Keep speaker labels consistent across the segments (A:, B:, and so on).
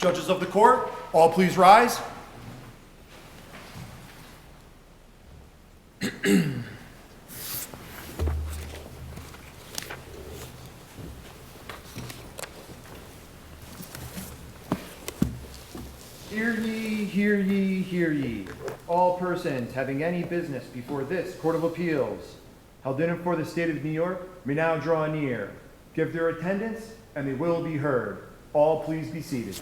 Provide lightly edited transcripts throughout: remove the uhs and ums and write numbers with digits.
A: Judges of the court, all please rise. Hear ye, hear ye, hear ye. All persons having any business before this Court of Appeals, held in and for the state of New York, may now draw near, give their attendance, and they will be heard. All please be seated.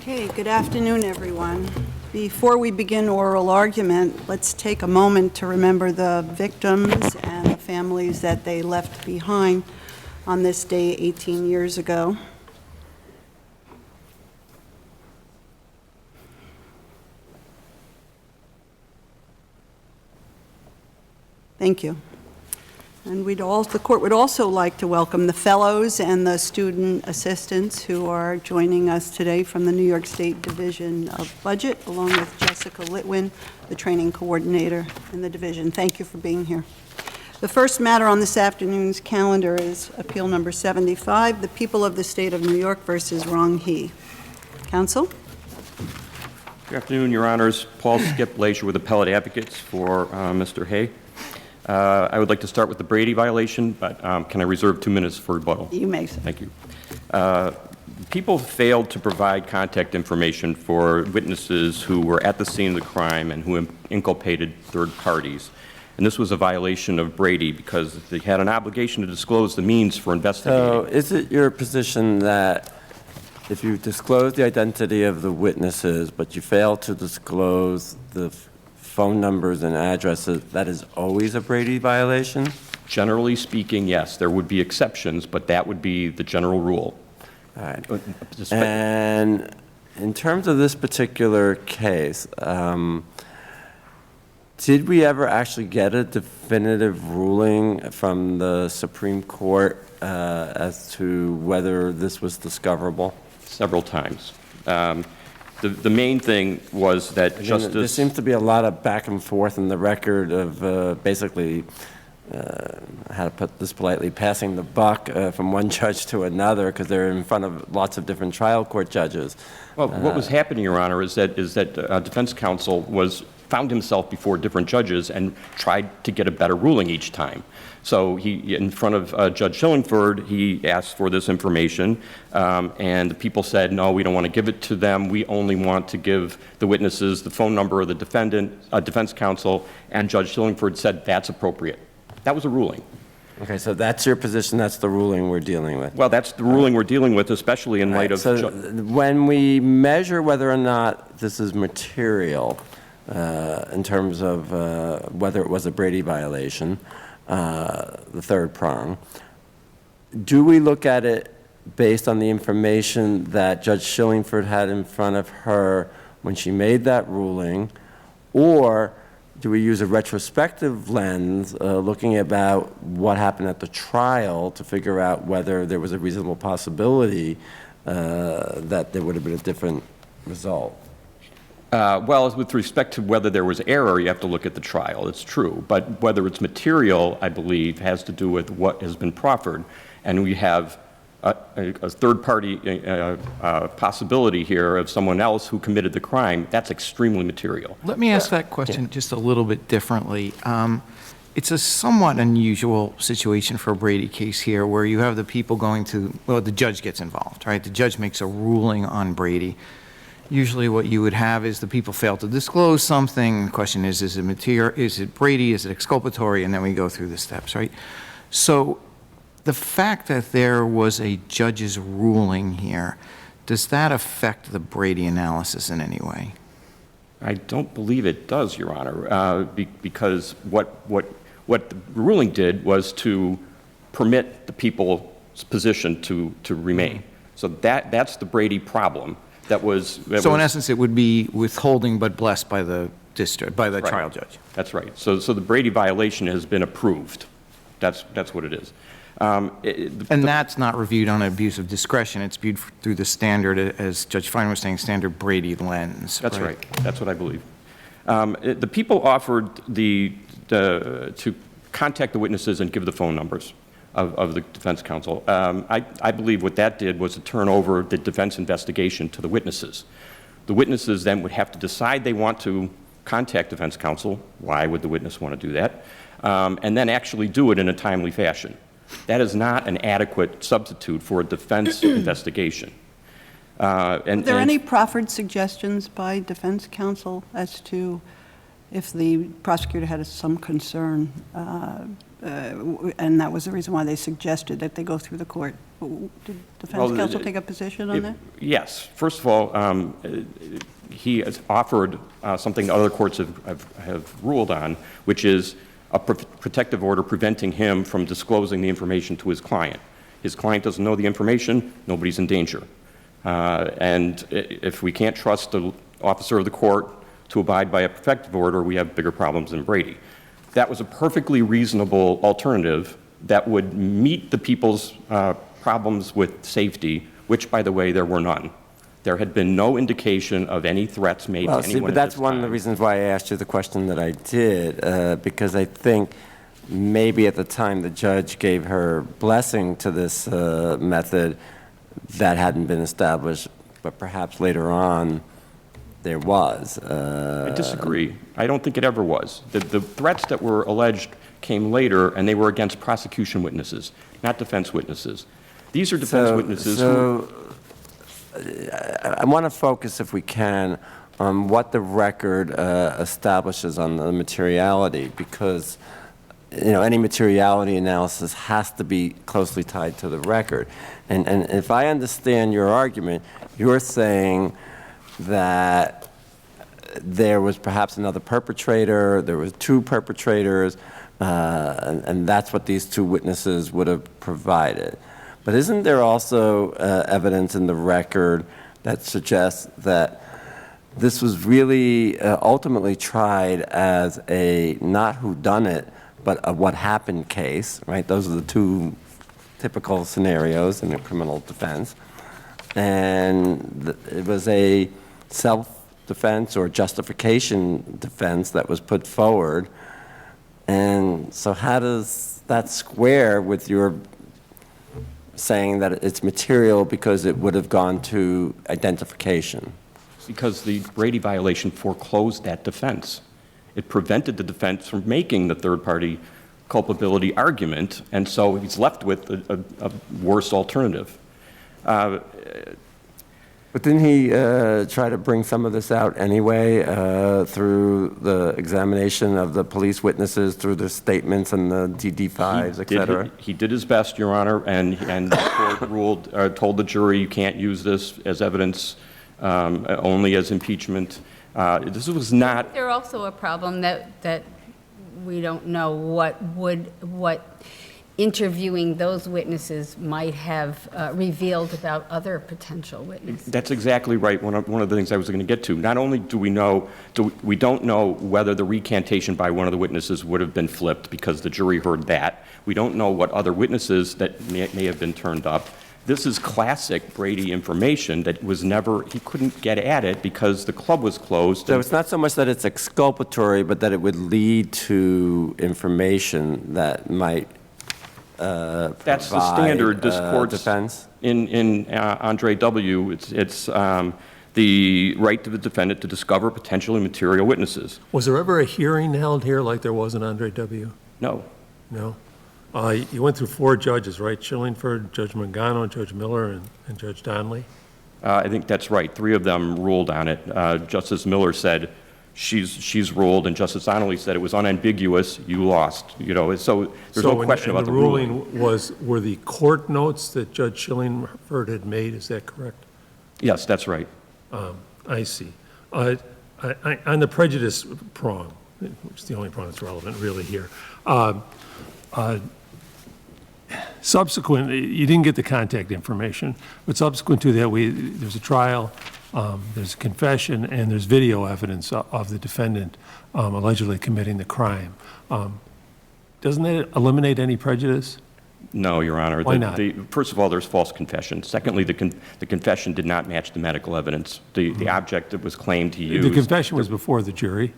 B: Okay, good afternoon, everyone. Before we begin oral argument, let's take a moment to remember the victims and the families that they left behind on this day 18 years ago. Thank you. And the court would also like to welcome the fellows and the student assistants who are joining us today from the New York State Division of Budget, along with Jessica Litwin, the training coordinator in the division. Thank you for being here. The first matter on this afternoon's calendar is Appeal Number 75, the People of the State of New York versus Rong He. Counsel?
C: Good afternoon, Your Honors. Paul Skip Glacier with Appellate Advocates for Mr. He. I would like to start with the Brady violation, but can I reserve 2 minutes for rebuttal?
B: You may.
C: Thank you. People failed to provide contact information for witnesses who were at the scene of the crime and who inculpated third parties. And this was a violation of Brady because they had an obligation to disclose the means for investigating.
D: So is it your position that if you disclose the identity of the witnesses, but you fail to disclose the phone numbers and addresses, that is always a Brady violation?
C: Generally speaking, yes. There would be exceptions, but that would be the general rule.
D: All right. And in terms of this particular case, did we ever actually get a definitive ruling from the Supreme Court as to whether this was discoverable?
C: Several times. The main thing was that Justice...
D: There seems to be a lot of back and forth in the record of basically, how to put this politely, passing the buck from one judge to another because they're in front of lots of different trial court judges.
C: Well, what was happening, Your Honor, is that defense counsel found himself before different judges and tried to get a better ruling each time. So he, in front of Judge Shillingford, he asked for this information, and the people said, no, we don't want to give it to them. We only want to give the witnesses the phone number of the defense counsel, and Judge Shillingford said that's appropriate. That was a ruling.
D: Okay, so that's your position, that's the ruling we're dealing with?
C: Well, that's the ruling we're dealing with, especially in light of...
D: So when we measure whether or not this is material, in terms of whether it was a Brady violation, the third prong, do we look at it based on the information that Judge Shillingford had in front of her when she made that ruling, or do we use a retrospective lens looking about what happened at the trial to figure out whether there was a reasonable possibility that there would have been a different result?
C: Well, with respect to whether there was error, you have to look at the trial. It's true. But whether it's material, I believe, has to do with what has been proffered. And we have a third-party possibility here of someone else who committed the crime. That's extremely material.
E: Let me ask that question just a little bit differently. It's a somewhat unusual situation for a Brady case here where you have the people going to, well, the judge gets involved, right? The judge makes a ruling on Brady. Usually what you would have is the people fail to disclose something. The question is it material? Is it Brady? Is it exculpatory? And then we go through the steps, right? So the fact that there was a judge's ruling here, does that affect the Brady analysis in any way?
C: I don't believe it does, Your Honor, because what the ruling did was to permit the people's position to remain. So that's the Brady problem. So in essence, it would be withholding but blessed by the trial judge. That's right. So the Brady violation has been approved. That's what it is.
E: And that's not reviewed on abuse of discretion. It's viewed through the standard, as Judge Fein was saying, standard Brady lens.
C: That's right. That's what I believe. The people offered to contact the witnesses and give the phone numbers. of the defense counsel. I believe what that did was to turn over the defense investigation to the witnesses. The witnesses then would have to decide they want to contact defense counsel. Why would the witness want to do that? And then actually do it in a timely fashion. That is not an adequate substitute for a defense investigation.
B: Are there any proffered suggestions by defense counsel as to if the prosecutor had some concern, and that was the reason why they suggested that they go through the court? Did defense counsel take a position on that?
C: Yes. First of all, he has offered something other courts have ruled on, which is a protective order preventing him from disclosing the information to his client. His client doesn't know the information, nobody's in danger. And if we can't trust the officer of the court to abide by a protective order, we have bigger problems than Brady. That was a perfectly reasonable alternative that would meet the people's problems with safety, which, by the way, there were none. There had been no indication of any threats made to anyone.
D: See, but that's one of the reasons why I asked you the question that I did, because I think maybe at the time the judge gave her blessing to this method, that hadn't been established, but perhaps later on there was.
C: I disagree. I don't think it ever was. The threats that were alleged came later, and they were against prosecution witnesses, not defense witnesses. These are defense witnesses who...
D: I want to focus, if we can, on what the record establishes on the materiality, because any materiality analysis has to be closely tied to the record. And if I understand your argument, you're saying that there was perhaps another perpetrator, there were two perpetrators, and that's what these two witnesses would have provided. But isn't there also evidence in the record that suggests that this was really ultimately tried as a not whodunit, but a what happened case, right? Those are the two typical scenarios in a criminal defense. And it was a self-defense or justification defense that was put forward. And so how does that square with your saying that it's material because it would have gone to identification?
C: Because the Brady violation foreclosed that defense. It prevented the defense from making the third-party culpability argument, and so he's left with a worse alternative.
D: But didn't he try to bring some of this out anyway through the examination of the police witnesses, through their statements and the DD-5s, et cetera?
C: He did his best, Your Honor, and the court told the jury you can't use this as evidence, only as impeachment. This was not...
F: There's also a problem that we don't know what interviewing those witnesses might have revealed about other potential witnesses.
C: That's exactly right. One of the things I was going to get to. Not only do we don't know whether the recantation by one of the witnesses would have been flipped because the jury heard that. We don't know what other witnesses that may have been turned up. This is classic Brady information that was never, he couldn't get at it because the club was closed.
D: So it's not so much that it's exculpatory, but that it would lead to information that might
C: That's the standard. This court's
D: defense?
C: In Andre W., it's the right to the defendant to discover potentially material witnesses.
G: Was there ever a hearing held here like there was in Andre W.?
C: No.
G: No? You went through 4 judges, right? Shillingford, Judge Mangano, Judge Miller, and Judge Donnelly?
C: I think that's right. 3 of them ruled on it. Justice Miller said she's ruled, and Justice Donnelly said it was unambiguous, you lost. So there's no question about the ruling.
G: Were the court notes that Judge Shillingford had made, is that correct?
C: Yes, that's right.
G: I see. On the prejudice prong, which is the only prong that's relevant really here, subsequent, you didn't get the contact information, but subsequent to that, there's a trial, there's a confession, and there's video evidence of the defendant allegedly committing the crime. Doesn't that eliminate any prejudice?
C: No, Your Honor.
G: Why not?
C: First of all, there's false confession. Secondly, the confession did not match the medical evidence. The object that was claimed he used.
G: The confession was before the jury.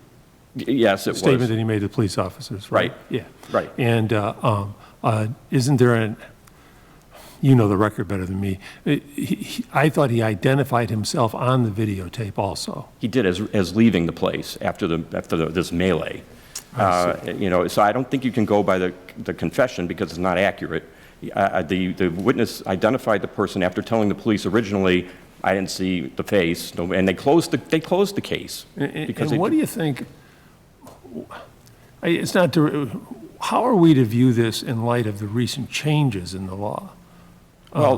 C: Yes, it was.
G: Statement that he made to police officers, right?
C: Right.
G: Yeah.
C: Right.
G: And isn't there you know the record better than me. I thought he identified himself on the videotape also.
C: He did as leaving the place after this melee. You know, so I don't think you can go by the confession because it's not accurate. The witness identified the person after telling the police originally, I didn't see the face, and they closed the case.
G: And what do you think? It's not. How are we to view this in light of the recent changes in the law?
C: Well,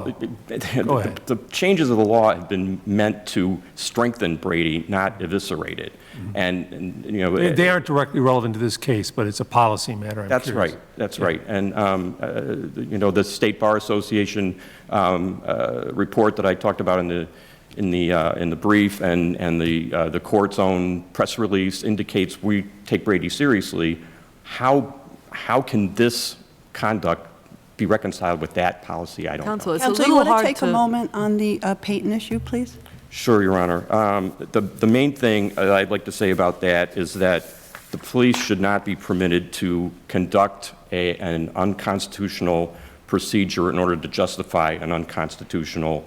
G: Go ahead.
C: the changes of the law have been meant to strengthen Brady, not eviscerate it. And you know,
G: They aren't directly relevant to this case, but it's a policy matter. I'm
C: that's
G: curious.
C: right. That's right. And you know, the State Bar Association report that I talked about in the brief, and the court's own press release indicates we take Brady seriously. How can this conduct be reconciled with that policy? I don't know.
H: Counsel, it's a
B: Counsel, you
H: little
B: want to
H: hard
B: take a moment on the Peyton issue, please?
C: Sure, Your Honor. The main thing I'd like to say about that is that the police should not be permitted to conduct an unconstitutional procedure in order to justify an unconstitutional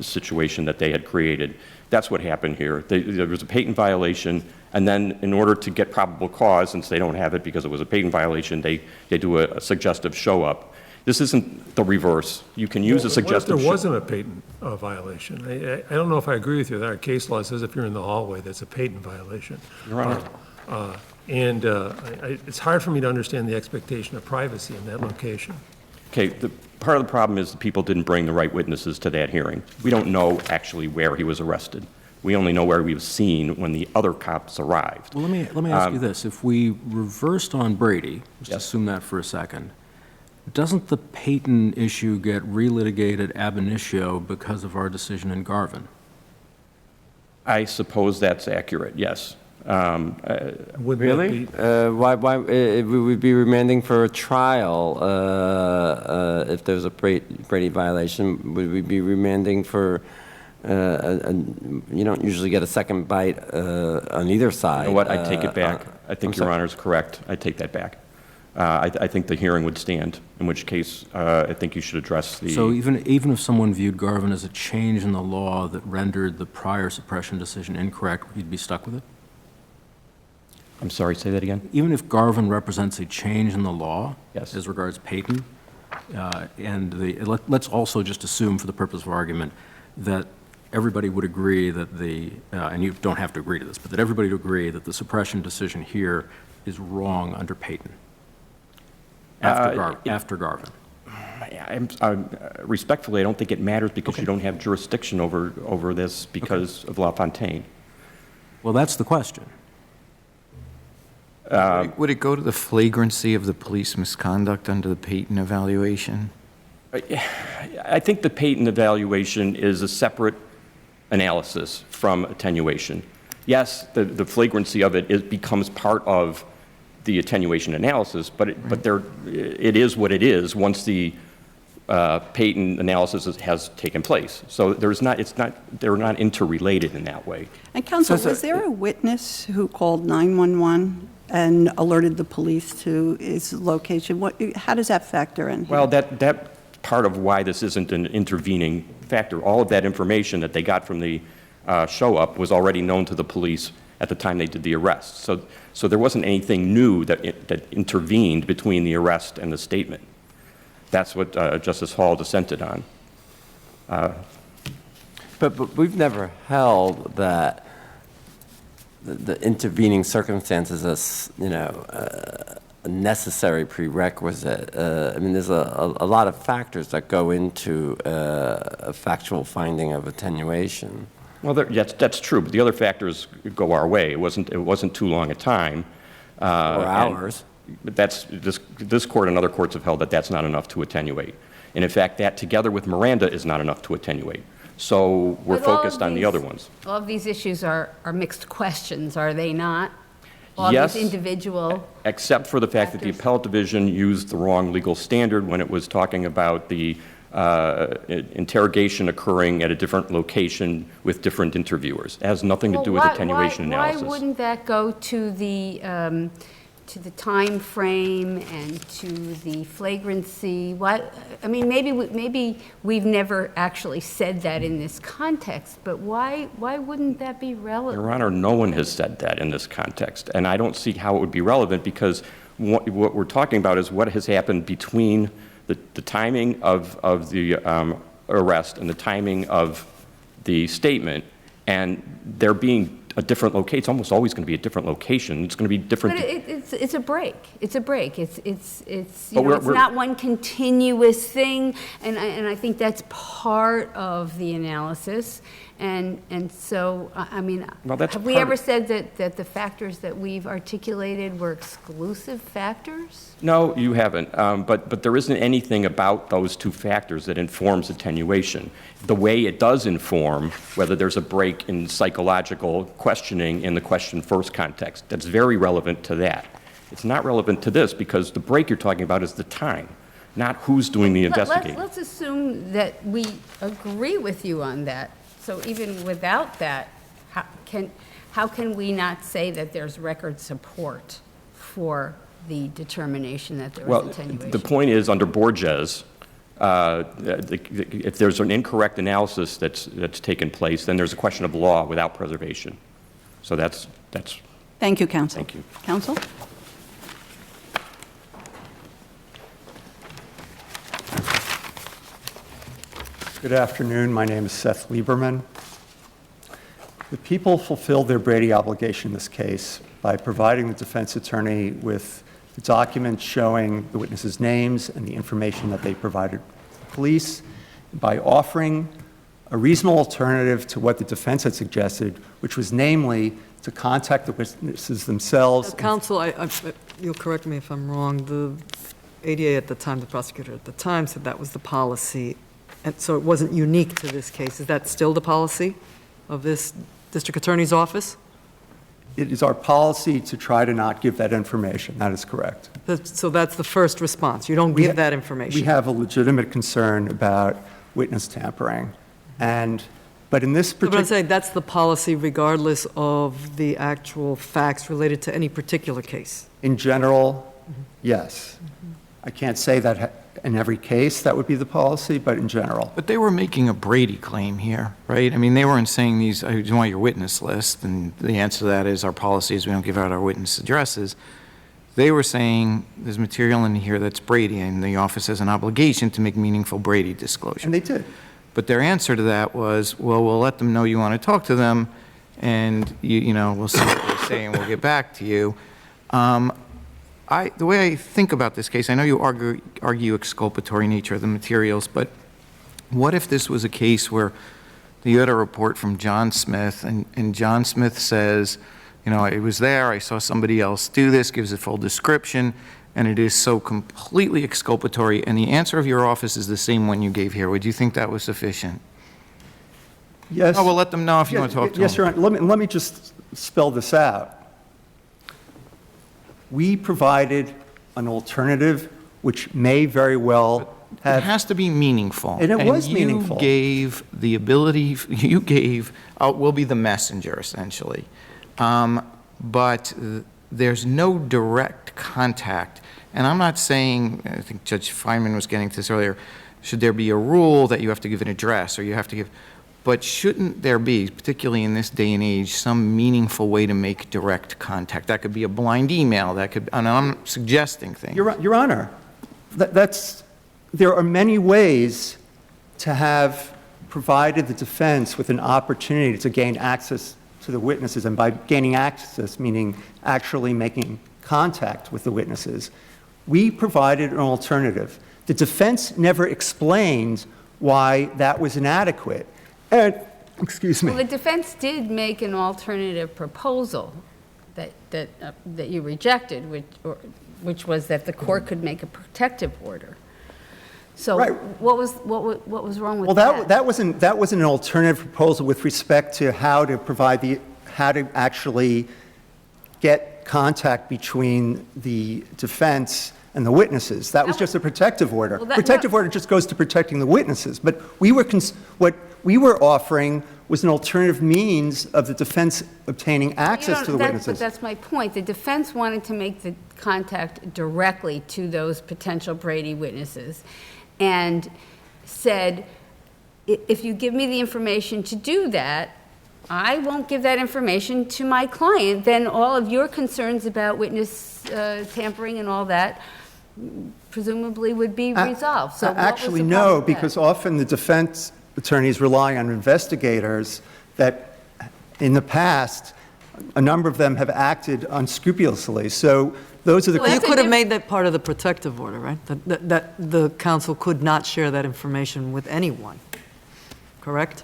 C: situation that they had created. That's what happened here. There was a Peyton violation, and then in order to get probable cause, since they don't have it because it was a Peyton violation, they do a suggestive show-up. This isn't the reverse. You can use a suggestive
G: What if there wasn't a Peyton violation? I don't know if I agree with you. Our case law says if you're in the hallway, that's a Peyton violation.
C: Your Honor.
G: It's hard for me to understand the expectation of privacy in that location.
C: Okay, part of the problem is the people didn't bring the right witnesses to that hearing. We don't know actually where he was arrested. We only know where he was seen when the other cops arrived.
I: Well, let me ask you this. If we reversed on Brady, just
C: Yes.
I: assume that for a second, doesn't the Peyton issue get relitigated ab initio because of our decision in Garvin?
C: I suppose that's accurate, yes.
G: Wouldn't that
D: Really?
G: be-
D: Why, we would be remanding for a trial if there's a Brady violation? Would we be remanding for, you don't usually get a second bite on either side.
C: You know what, I take it back. I think
D: I'm
C: Your
D: sorry.
C: Honor's correct. I take that back. I think the hearing would stand, in which case I think you should address the...
I: So even if someone viewed Garvin as a change in the law that rendered the prior suppression decision incorrect, you'd be stuck with it?
C: I'm sorry, say that again?
I: Even if Garvin represents a change in the law
C: Yes.
I: as regards Peyton, let's also just assume for the purpose of argument that everybody would agree that and you don't have to agree to this, but that everybody would agree that the suppression decision here is wrong under Peyton after Garvin.
C: Respectfully, I don't think it matters because you don't have jurisdiction over this because of LaFontaine.
I: Well, that's the question.
E: Would it go to the flagrancy of the police misconduct under the Peyton evaluation?
C: I think the Peyton evaluation is a separate analysis from attenuation. Yes, the flagrancy of it becomes part of the attenuation analysis, but it is what it is once the Peyton analysis has taken place. So they're not interrelated in that way.
B: And counsel, was there a witness who called 911 and alerted the police to his location? How does that factor in here?
C: Well, that part of why this isn't an intervening factor. All of that information that they got from the show-up was already known to the police at the time they did the arrest. So there wasn't anything new that intervened between the arrest and the statement. That's what Justice Hall dissented on.
D: But we've never held that the intervening circumstances as, a necessary prerequisite. I mean, there's a lot of factors that go into a factual finding of attenuation.
C: Well, that's true, but the other factors go our way. It wasn't too long a time.
D: Or hours.
C: But this court and other courts have held that that's not enough to attenuate. And in fact, that together with Miranda is not enough to attenuate. So we're
F: But all
C: focused
F: of
C: on the
F: these-
C: other ones.
F: All of these issues are mixed questions, are they not? All
C: Yes.
F: these individual,
C: Except for the fact that the
F: factors.
C: appellate division used the wrong legal standard when it was talking about the interrogation occurring at a different location with different interviewers. It has nothing to do with attenuation analysis.
F: Why wouldn't that go to the time frame and to the flagrancy? I mean, maybe we've never actually said that in this context, but why wouldn't that be relevant?
C: Your Honor, no one has said that in this context, and I don't see how it would be relevant, because what we're talking about is what has happened between the timing of the arrest and the timing of the statement, and there being a different location. It's almost always going to be a different location. It's going to be different.
F: But it's a break. It's a break. It's
C: But
F: it's not one continuous thing, and I think that's part of the analysis. And so, I mean,
C: Well, that's
F: have we
C: part
F: ever
C: of-
F: said that the factors that we've articulated were exclusive factors?
C: No, you haven't. But there isn't anything about those two factors that informs attenuation. The way it does inform whether there's a break in psychological questioning in the question first context, that's very relevant to that. It's not relevant to this, because the break you're talking about is the time, not who's doing the investigating.
F: Let's assume that we agree with you on that. So even without that, how can we not say that there's record support for the determination that there was
C: Well,
F: attenuation?
C: the point is, under Borges, if there's an incorrect analysis that's taken place, then there's a question of law without preservation. So that's.
B: Thank you, counsel.
C: Thank you.
B: Counsel?
H: Good afternoon. My name is Seth Lieberman. The people fulfilled their Brady obligation in this case by providing the defense attorney with the documents showing the witnesses' names and the information that they provided police, by offering a reasonable alternative to what the defense had suggested, which was namely to contact the witnesses themselves.
J: Counsel, you'll correct me if I'm wrong, the ADA at the time, the prosecutor at the time said that was the policy, and so it wasn't unique to this case. Is that still the policy of this district attorney's office?
H: It is our policy to try to not give that information. That is correct.
J: So that's the first response. You don't give that information.
H: We have a legitimate concern about witness tampering. But in this
J: But
H: particular...
J: I'm saying that's the policy regardless of the actual facts related to any particular case.
H: In general, yes. I can't say that in every case that would be the policy, but in general.
E: But they were making a Brady claim here, right? I mean, they weren't saying these, I just want your witness list, and the answer to that is our policy is we don't give out our witness addresses. They were saying there's material in here that's Brady, and the office has an obligation to make meaningful Brady disclosure.
H: And they did.
E: But their answer to that was, well, we'll let them know you want to talk to them, and we'll see what they say, and we'll get back to you. The way I think about this case, I know you argue exculpatory nature of the materials, but what if this was a case where you had a report from John Smith, and John Smith says, I was there, I saw somebody else do this, gives a full description, and it is so completely exculpatory, and the answer of your office is the same one you gave here. Would you think that was sufficient?
H: Yes.
E: Oh, we'll let them know if you want to talk to them.
H: Yes, Your Honor. Let me just spell this out. We provided an alternative which may very well have...
E: It has to be meaningful.
H: And it was meaningful.
E: You gave the ability, we'll be the messenger, essentially. But there's no direct contact. And I'm not saying, I think Judge Feynman was getting to this earlier, should there be a rule that you have to give an address, or you have to give... But shouldn't there be, particularly in this day and age, some meaningful way to make direct contact? That could be a blind email, that could, and I'm suggesting things.
H: Your Honor, there are many ways to have provided the defense with an opportunity to gain access to the witnesses, and by gaining access, meaning actually making contact with the witnesses. We provided an alternative. The defense never explained why that was inadequate. And, excuse me.
F: Well, the defense did make an alternative proposal that you rejected, which was that the court could make a protective order. So
H: Right.
F: what was wrong with
H: Well,
F: that?
H: that wasn't an alternative proposal with respect to how to actually get contact between the defense and the witnesses. That was just a protective order.
F: Well,
H: Protective order just goes to protecting the witnesses. But what we were offering was an alternative means of the defense obtaining access to the witnesses.
F: But that's my point. The defense wanted to make the contact directly to those potential Brady witnesses and said, if you give me the information to do that, I won't give that information to my client. Then all of your concerns about witness tampering and all that presumably would be resolved. So
H: Actually, no, because often the defense attorneys rely on investigators that in the past, a number of them have acted unscrupulously. So those are the...
J: Well, you could have made that part of the protective order, right? That the counsel could not share that information with anyone, correct?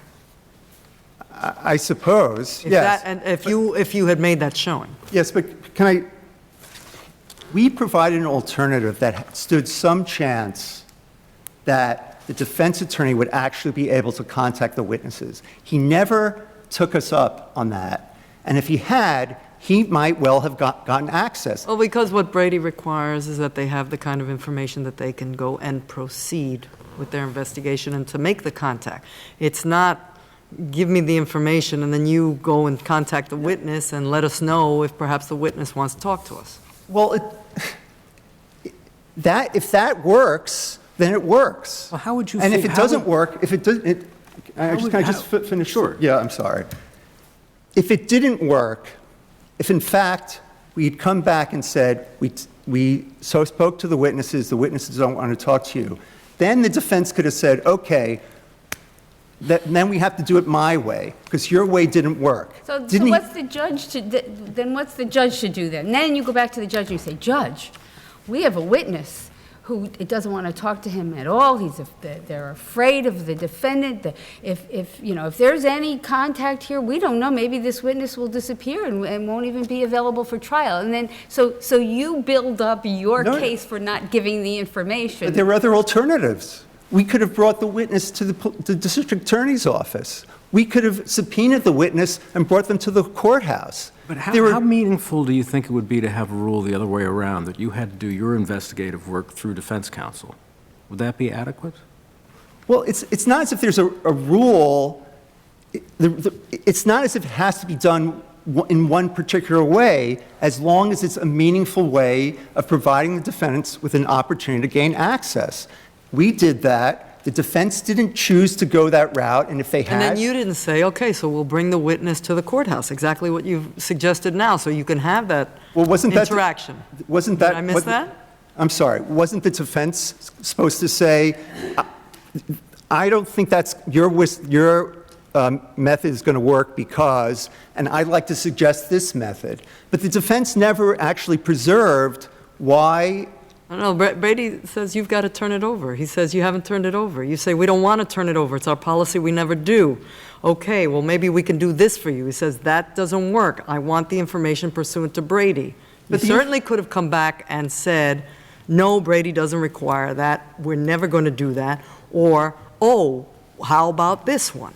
H: I suppose, yes.
J: And if you had made that showing.
H: Yes, but we provided an alternative that stood some chance that the defense attorney would actually be able to contact the witnesses. He never took us up on that. And if he had, he might well have gotten access.
J: Well, because what Brady requires is that they have the kind of information that they can go and proceed with their investigation and to make the contact. It's not give me the information and then you go and contact the witness and let us know if perhaps the witness wants to talk to us.
H: Well, if that works, then it works.
I: Well, how would you...
H: And if it doesn't work, if it doesn't... Can I just finish?
I: Sure.
H: Yeah, I'm sorry. If it didn't work, if in fact we'd come back and said, we spoke to the witnesses don't want to talk to you, then the defense could have said, okay, then we have to do it my way, because your way didn't work.
F: So what's the judge to, then what's the judge to do then? And then you go back to the judge and you say, Judge, we have a witness who doesn't want to talk to him at all. They're afraid of the defendant. If there's any contact here, we don't know. Maybe this witness will disappear and won't even be available for trial. And then, so you build up your case for not giving the information.
H: But there were other alternatives. We could have brought the witness to the district attorney's office. We could have subpoenaed the witness and brought them to the courthouse.
I: But how meaningful do you think it would be to have a rule the other way around, that you had to do your investigative work through defense counsel? Would that be adequate?
H: Well, it's not as if there's a rule. It's not as if it has to be done in one particular way, as long as it's a meaningful way of providing the defendants with an opportunity to gain access. We did that. The defense didn't choose to go that route, and if they had...
J: And then you didn't say, okay, so we'll bring the witness to the courthouse, exactly what you've suggested now, so you can have that interaction.
H: Wasn't that...
J: Did I miss that?
H: I'm sorry. Wasn't the defense supposed to say, I don't think that's your method is going to work because, and I'd like to suggest this method. But the defense never actually preserved why...
J: I don't know, Brady says you've got to turn it over. He says you haven't turned it over. You say we don't want to turn it over. It's our policy, we never do. Okay, well maybe we can do this for you. He says that doesn't work. I want the information pursuant to Brady. But you certainly could have come back and said, no, Brady doesn't require that. We're never going to do that. Or, oh, how about this one?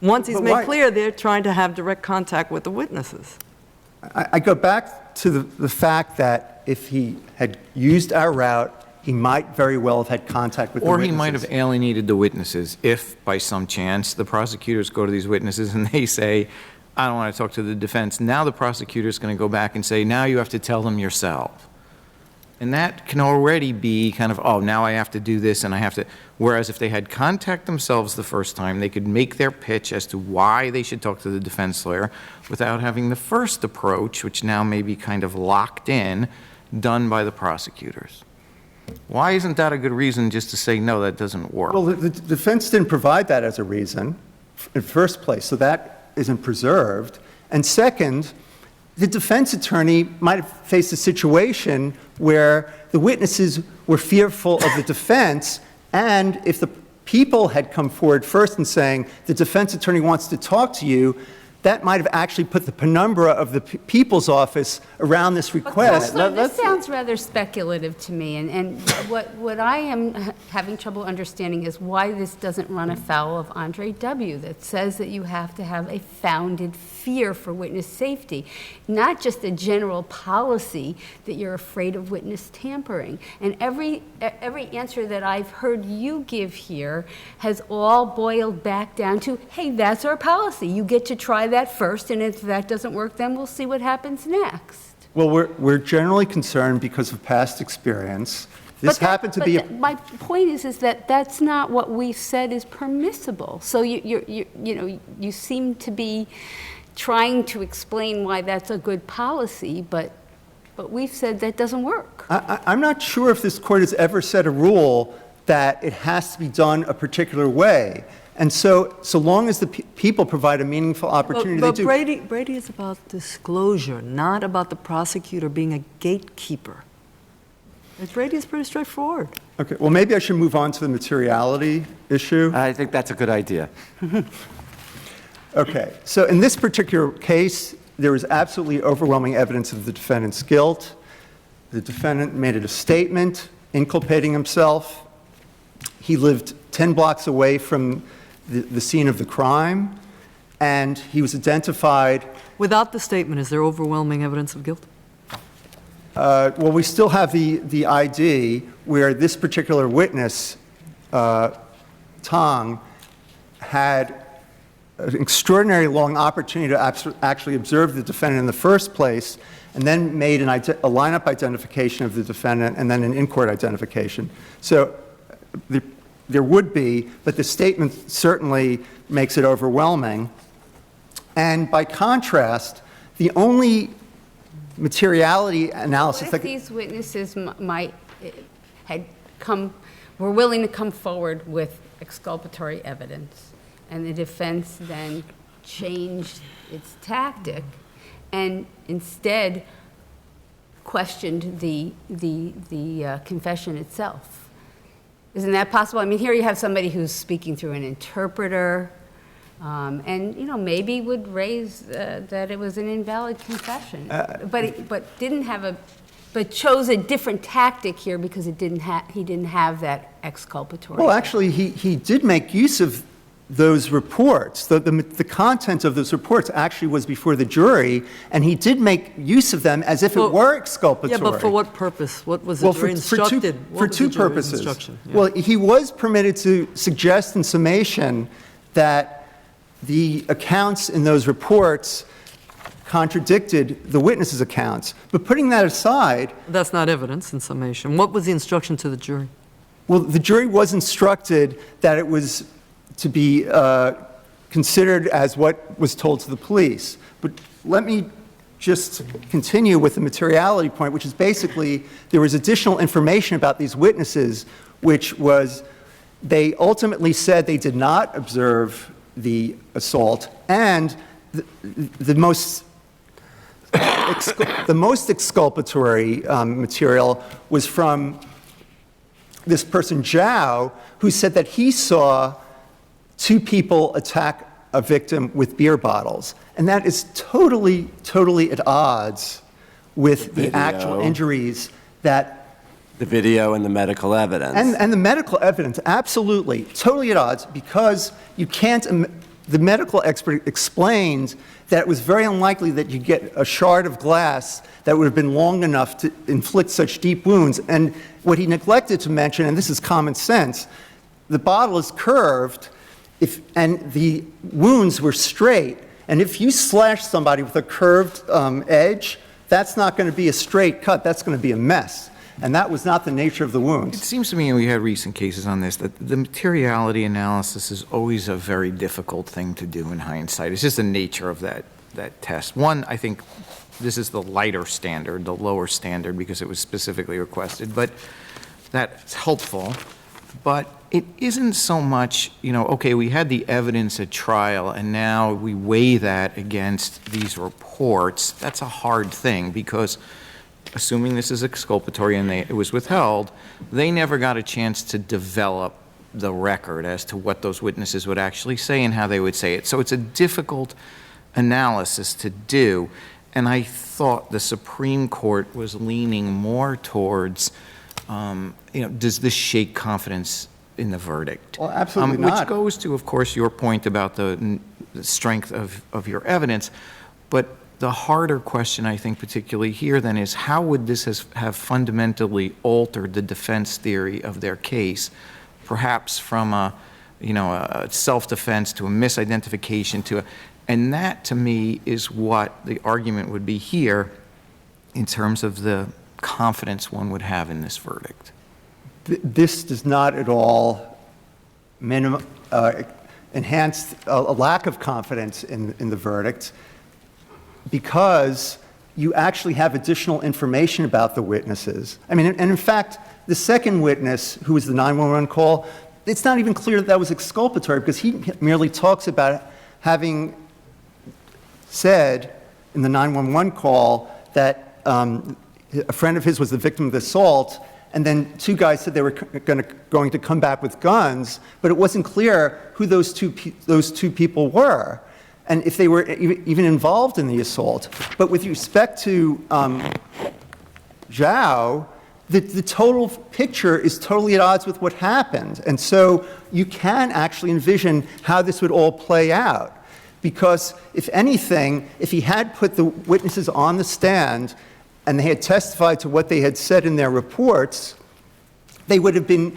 J: Once he's made clear they're trying to have direct contact with the witnesses.
H: I go back to the fact that if he had used our route, he might very well have had contact with the witnesses.
E: Or he might have alienated the witnesses if, by some chance, the prosecutors go to these witnesses and they say, I don't want to talk to the defense. Now the prosecutor's going to go back and say, now you have to tell them yourself. And that can already be kind of, oh, now I have to do this and I have to... Whereas if they had contact themselves the first time, they could make their pitch as to why they should talk to the defense lawyer without having the first approach, which now may be kind of locked in, done by the prosecutors. Why isn't that a good reason just to say, no, that doesn't work?
H: Well, the defense didn't provide that as a reason in the first place, so that isn't preserved. And second, the defense attorney might have faced a situation where the witnesses were fearful of the defense, and if the people had come forward first and saying, the defense attorney wants to talk to you, that might have actually put the penumbra of the people's office around this request.
F: Counselor, this sounds rather speculative to me, and what I am having trouble understanding is why this doesn't run afoul of Andre W., that says that you have to have a founded fear for witness safety, not just a general policy that you're afraid of witness tampering. And every answer that I've heard you give here has all boiled back down to, hey, that's our policy. You get to try that first, and if that doesn't work, then we'll see what happens next.
H: Well, we're generally concerned because of past experience. This happened to be a...
F: My point is that that's not what we've said is permissible. So you seem to be trying to explain why that's a good policy, but we've said that doesn't work.
H: I'm not sure if this court has ever set a rule that it has to be done a particular way. And so long as the people provide a meaningful opportunity to do...
J: But Brady is about disclosure, not about the prosecutor being a gatekeeper. Brady is pretty straightforward.
H: Okay, well, maybe I should move on to the materiality issue.
D: I think that's a good idea.
H: Okay, so in this particular case, there was absolutely overwhelming evidence of the defendant's guilt. The defendant made a statement inculpating himself. He lived 10 blocks away from the scene of the crime, and he was identified.
J: Without the statement, is there overwhelming evidence of guilt?
H: Well, we still have the ID where this particular witness, Tong, had an extraordinarily long opportunity to actually observe the defendant in the first place, and then made a lineup identification of the defendant and then an in-court identification. So there would be, but the statement certainly makes it overwhelming. And by contrast, the only materiality analysis...
F: What if these witnesses were willing to come forward with exculpatory evidence, and the defense then changed its tactic and instead questioned the confession itself? Isn't that possible? I mean, here you have somebody who's speaking through an interpreter, and maybe would raise that it was an invalid confession, but chose a different tactic here because he didn't have that exculpatory.
H: Well, actually, he did make use of those reports. The content of those reports actually was before the jury, and he did make use of them as if it were exculpatory.
J: Yeah, but for what purpose? What was the jury instructed?
H: For two purposes.
J: Yeah.
H: Well, he was permitted to suggest in summation that the accounts in those reports contradicted the witness's accounts. But putting that aside...
J: That's not evidence in summation. What was the instruction to the jury?
H: Well, the jury was instructed that it was to be considered as what was told to the police. But let me just continue with the materiality point, which is basically there was additional information about these witnesses, which was they ultimately said they did not observe the assault, and the most exculpatory material was from this person, Zhao, who said that he saw two people attack a victim with beer bottles. And that is totally, totally at odds with the actual injuries that...
D: The video and the medical evidence.
H: And the medical evidence, absolutely, totally at odds, because you can't... The medical expert explained that it was very unlikely that you'd get a shard of glass that would have been long enough to inflict such deep wounds. And what he neglected to mention, and this is common sense, the bottle is curved, and the wounds were straight. And if you slash somebody with a curved edge, that's not going to be a straight cut, that's going to be a mess. And that was not the nature of the wounds.
E: It seems to me, and we had recent cases on this, that the materiality analysis is always a very difficult thing to do in hindsight. It's just the nature of that test. One, I think this is the lighter standard, the lower standard, because it was specifically requested, but that's helpful. But it isn't so much, okay, we had the evidence at trial, and now we weigh that against these reports. That's a hard thing, because assuming this is exculpatory and it was withheld, they never got a chance to develop the record as to what those witnesses would actually say and how they would say it. So it's a difficult analysis to do. And I thought the Supreme Court was leaning more towards, does this shake confidence in the verdict?
H: Well, absolutely not.
E: Which goes to, of course, your point about the strength of your evidence. But the harder question, I think, particularly here then, is how would this have fundamentally altered the defense theory of their case, perhaps from a self-defense to a misidentification and that, to me, is what the argument would be here in terms of the confidence one would have in this verdict.
H: This does not at all enhance a lack of confidence in the verdict, because you actually have additional information about the witnesses. I mean, and in fact, the second witness, who was the 911 call, it's not even clear that that was exculpatory, because he merely talks about having said in the 911 call that a friend of his was the victim of the assault, and then two guys said they were going to come back with guns, but it wasn't clear who those two people were, and if they were even involved in the assault. But with respect to Zhao, the total picture is totally at odds with what happened. And so you can actually envision how this would all play out. Because if anything, if he had put the witnesses on the stand and they had testified to what they had said in their reports, they would have been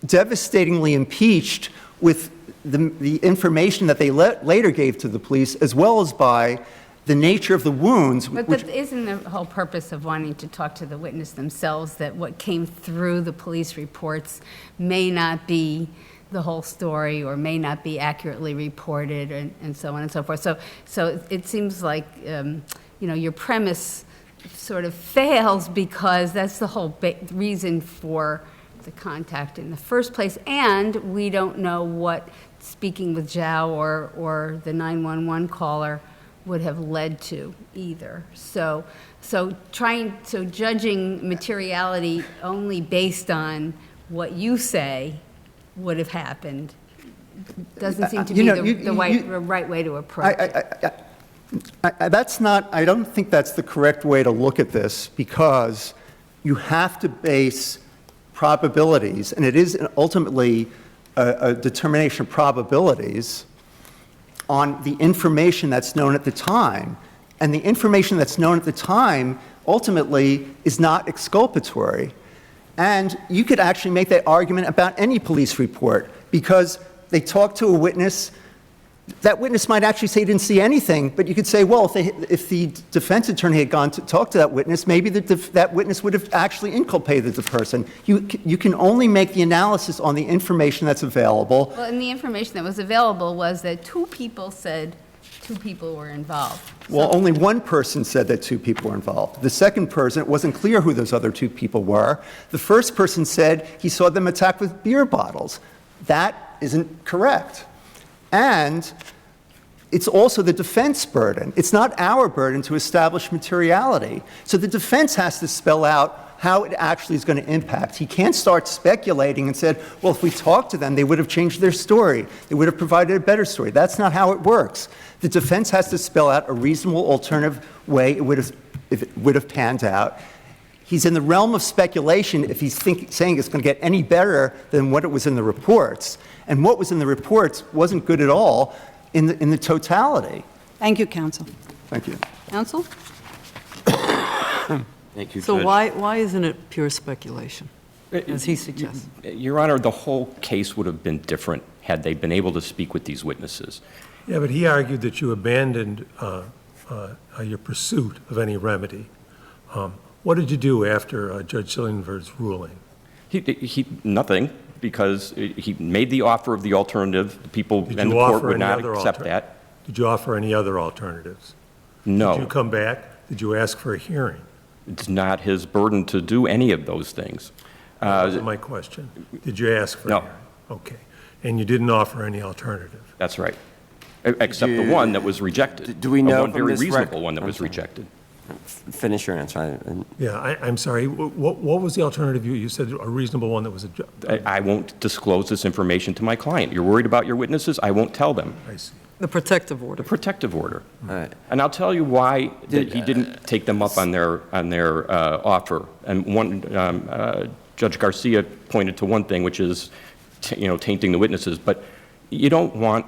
H: devastatingly impeached with the information that they later gave to the police, as well as by the nature of the wounds.
F: But isn't the whole purpose of wanting to talk to the witness themselves that what came through the police reports may not be the whole story or may not be accurately reported, and so on and so forth. So it seems like your premise sort of fails, because that's the whole reason for the contact in the first place, and we don't know what speaking with Zhao or the 911 caller would have led to either. So judging materiality only based on what you say would have happened doesn't seem to be the right way to approach it.
H: I don't think that's the correct way to look at this, because you have to base probabilities, and it is ultimately a determination of probabilities on the information that's known at the time. And the information that's known at the time ultimately is not exculpatory. And you could actually make that argument about any police report, because they talk to a witness. That witness might actually say he didn't see anything, but you could say, well, if the defense attorney had gone to talk to that witness, maybe that witness would have actually inculpated the person. You can only make the analysis on the information that's available.
F: Well, and the information that was available was that two people said two people were involved.
H: Well, only one person said that two people were involved. The second person, it wasn't clear who those other two people were. The first person said he saw them attacked with beer bottles. That isn't correct. And it's also the defense burden. It's not our burden to establish materiality. So the defense has to spell out how it actually is going to impact. He can't start speculating and said, well, if we talked to them, they would have changed their story. They would have provided a better story. That's not how it works. The defense has to spell out a reasonable alternative way if it would have panned out. He's in the realm of speculation if he's saying it's going to get any better than what it was in the reports. And what was in the reports wasn't good at all in the totality.
B: Thank you, counsel.
H: Thank you.
B: Counsel?
D: Thank you,
J: So
D: Judge.
J: why isn't it pure speculation, as he suggests?
C: Your Honor, the whole case would have been different had they been able to speak with these witnesses.
G: Yeah, but he argued that you abandoned your pursuit of any remedy. What did you do after Judge Schillingford's ruling?
C: Nothing, because he made the offer of the alternative. The people
G: Did
C: and
G: you
C: the court
G: offer
C: would
G: any
C: not
G: other
C: accept that.
G: Did you offer any other alternatives?
C: No.
G: Did you come back? Did you ask for a hearing?
C: It's not his burden to do any of those things.
G: That wasn't my question. Did you ask for a
C: No.
G: hearing? Okay. And you didn't offer any alternative?
C: That's right. Except the one that was rejected.
D: Do we know
C: one
D: from
C: very
D: this
C: reasonable one that
D: I'm
C: was
D: sorry.
C: rejected.
D: Finish your answer.
G: Yeah, I'm sorry. What was the alternative? You said a reasonable one that was
C: I won't disclose this information to my client. You're worried about your witnesses? I won't tell them.
G: I see.
J: The protective order.
C: The protective order.
D: All right.
C: And I'll tell you why that he didn't take them up on their offer. And one, Judge Garcia pointed to one thing, which is, tainting the witnesses. But you don't want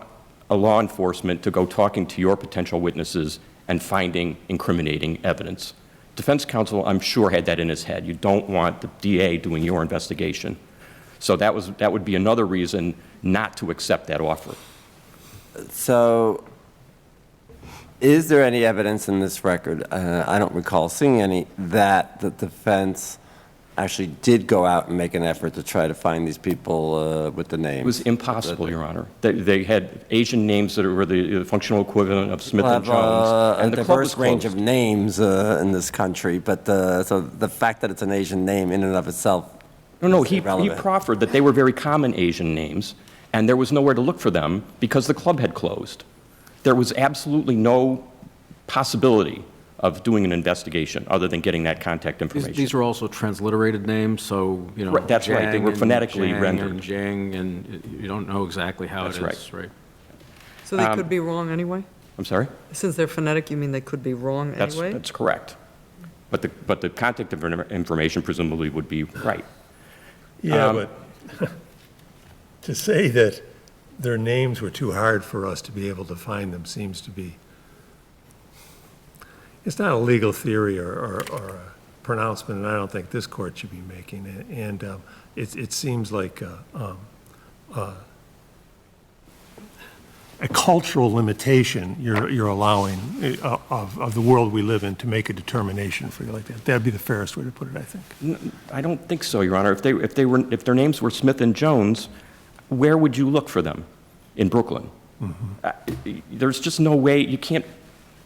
C: a law enforcement to go talking to your potential witnesses and finding incriminating evidence. Defense counsel, I'm sure, had that in his head. You don't want the DA doing your investigation. So that would be another reason not to accept that offer.
D: So, is there any evidence in this record, I don't recall seeing any, that the defense actually did go out and make an effort to try to find these people with the names?
C: It was impossible, Your Honor. They had Asian names that were the functional equivalent of Smith and Jones. And
D: a diverse range of names in this country, but so the fact that it's an Asian name in and of itself
C: No,
D: is
C: he
D: irrelevant.
C: proffered that they were very common Asian names, and there was nowhere to look for them because the club had closed. There was absolutely no possibility of doing an investigation other than getting that contact information.
I: These are also transliterated names, so,
C: Right, that's right. They
I: Zhang
C: were
I: and
C: phonetically
I: Zhang
C: rendered.
I: And Zhang, and you don't know exactly how
C: That's
I: it is, right?
J: So they could be wrong anyway?
C: I'm sorry?
J: Since they're phonetic, you mean they could be wrong anyway?
C: That's correct. But the contact information presumably would be right.
G: Yeah, but to say that their names were too hard for us to be able to find them seems to be, it's not a legal theory or a pronouncement, and I don't think this court should be making it. And it seems like a cultural limitation you're allowing of the world we live in to make a determination for you like that. That'd be the fairest way to put it, I think.
C: I don't think so, Your Honor. If their names were Smith and Jones, where would you look for them? In Brooklyn. Mm-hmm. There's just no way, you can't,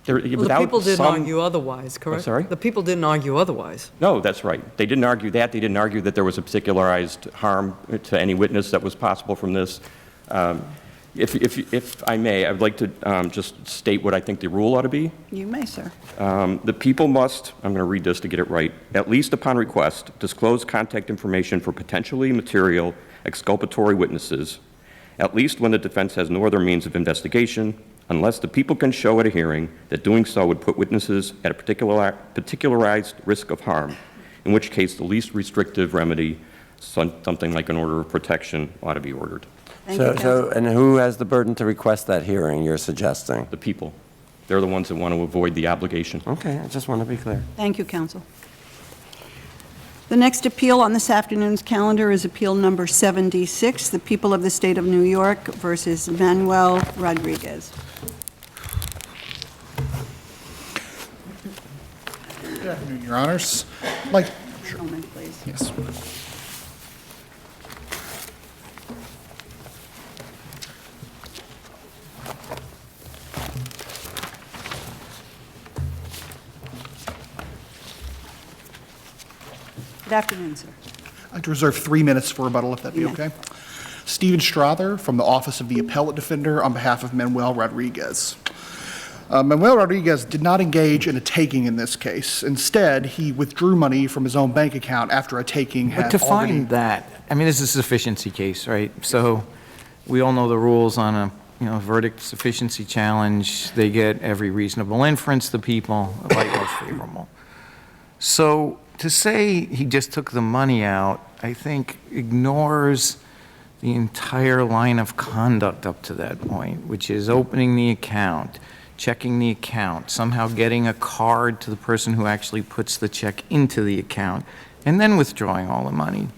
J: Well, the people didn't argue otherwise, correct?
C: I'm sorry?
J: The people didn't argue otherwise.
C: No, that's right. They didn't argue that. They didn't argue that there was a particularized harm to any witness that was possible from this. If I may, I'd like to just state what I think the rule ought to be.
B: You may, sir.
C: The people must, I'm going to read this to get it right, at least upon request, disclose contact information for potentially material exculpatory witnesses, at least when the defense has no other means of investigation, unless the people can show at a hearing that doing so would put witnesses at a particularized risk of harm, in which case the least restrictive remedy, something like an order of protection, ought to be ordered.
B: Thank you, counsel.
D: And who has the burden to request that hearing, you're suggesting?
C: The people. They're the ones that want to avoid the obligation.
D: Okay, I just want to be clear.
B: Thank you, counsel. The next appeal on this afternoon's calendar is Appeal Number 76, the people of the State of New York versus Manuel Rodriguez.
K: Good afternoon, Your Honors. Like,
B: Moment, please.
K: yes.
B: Good afternoon, sir.
K: I'd like to reserve 3 minutes for rebuttal, if that'd be
B: You may.
K: okay. Stephen Strother from the Office of the Appellate Defender on behalf of Manuel Rodriguez. Manuel Rodriguez did not engage in a taking in this case. Instead, he withdrew money from his own bank account after a taking
E: But
K: had
E: to
K: already...
E: find that, I mean, this is a sufficiency case, right? So we all know the rules on a verdict sufficiency challenge. They get every reasonable inference, the people, like most favorable. So to say he just took the money out, I think ignores the entire line of conduct up to that point, which is opening the account, checking the account, somehow getting a card to the person who actually puts the check into the account, and then withdrawing all the money.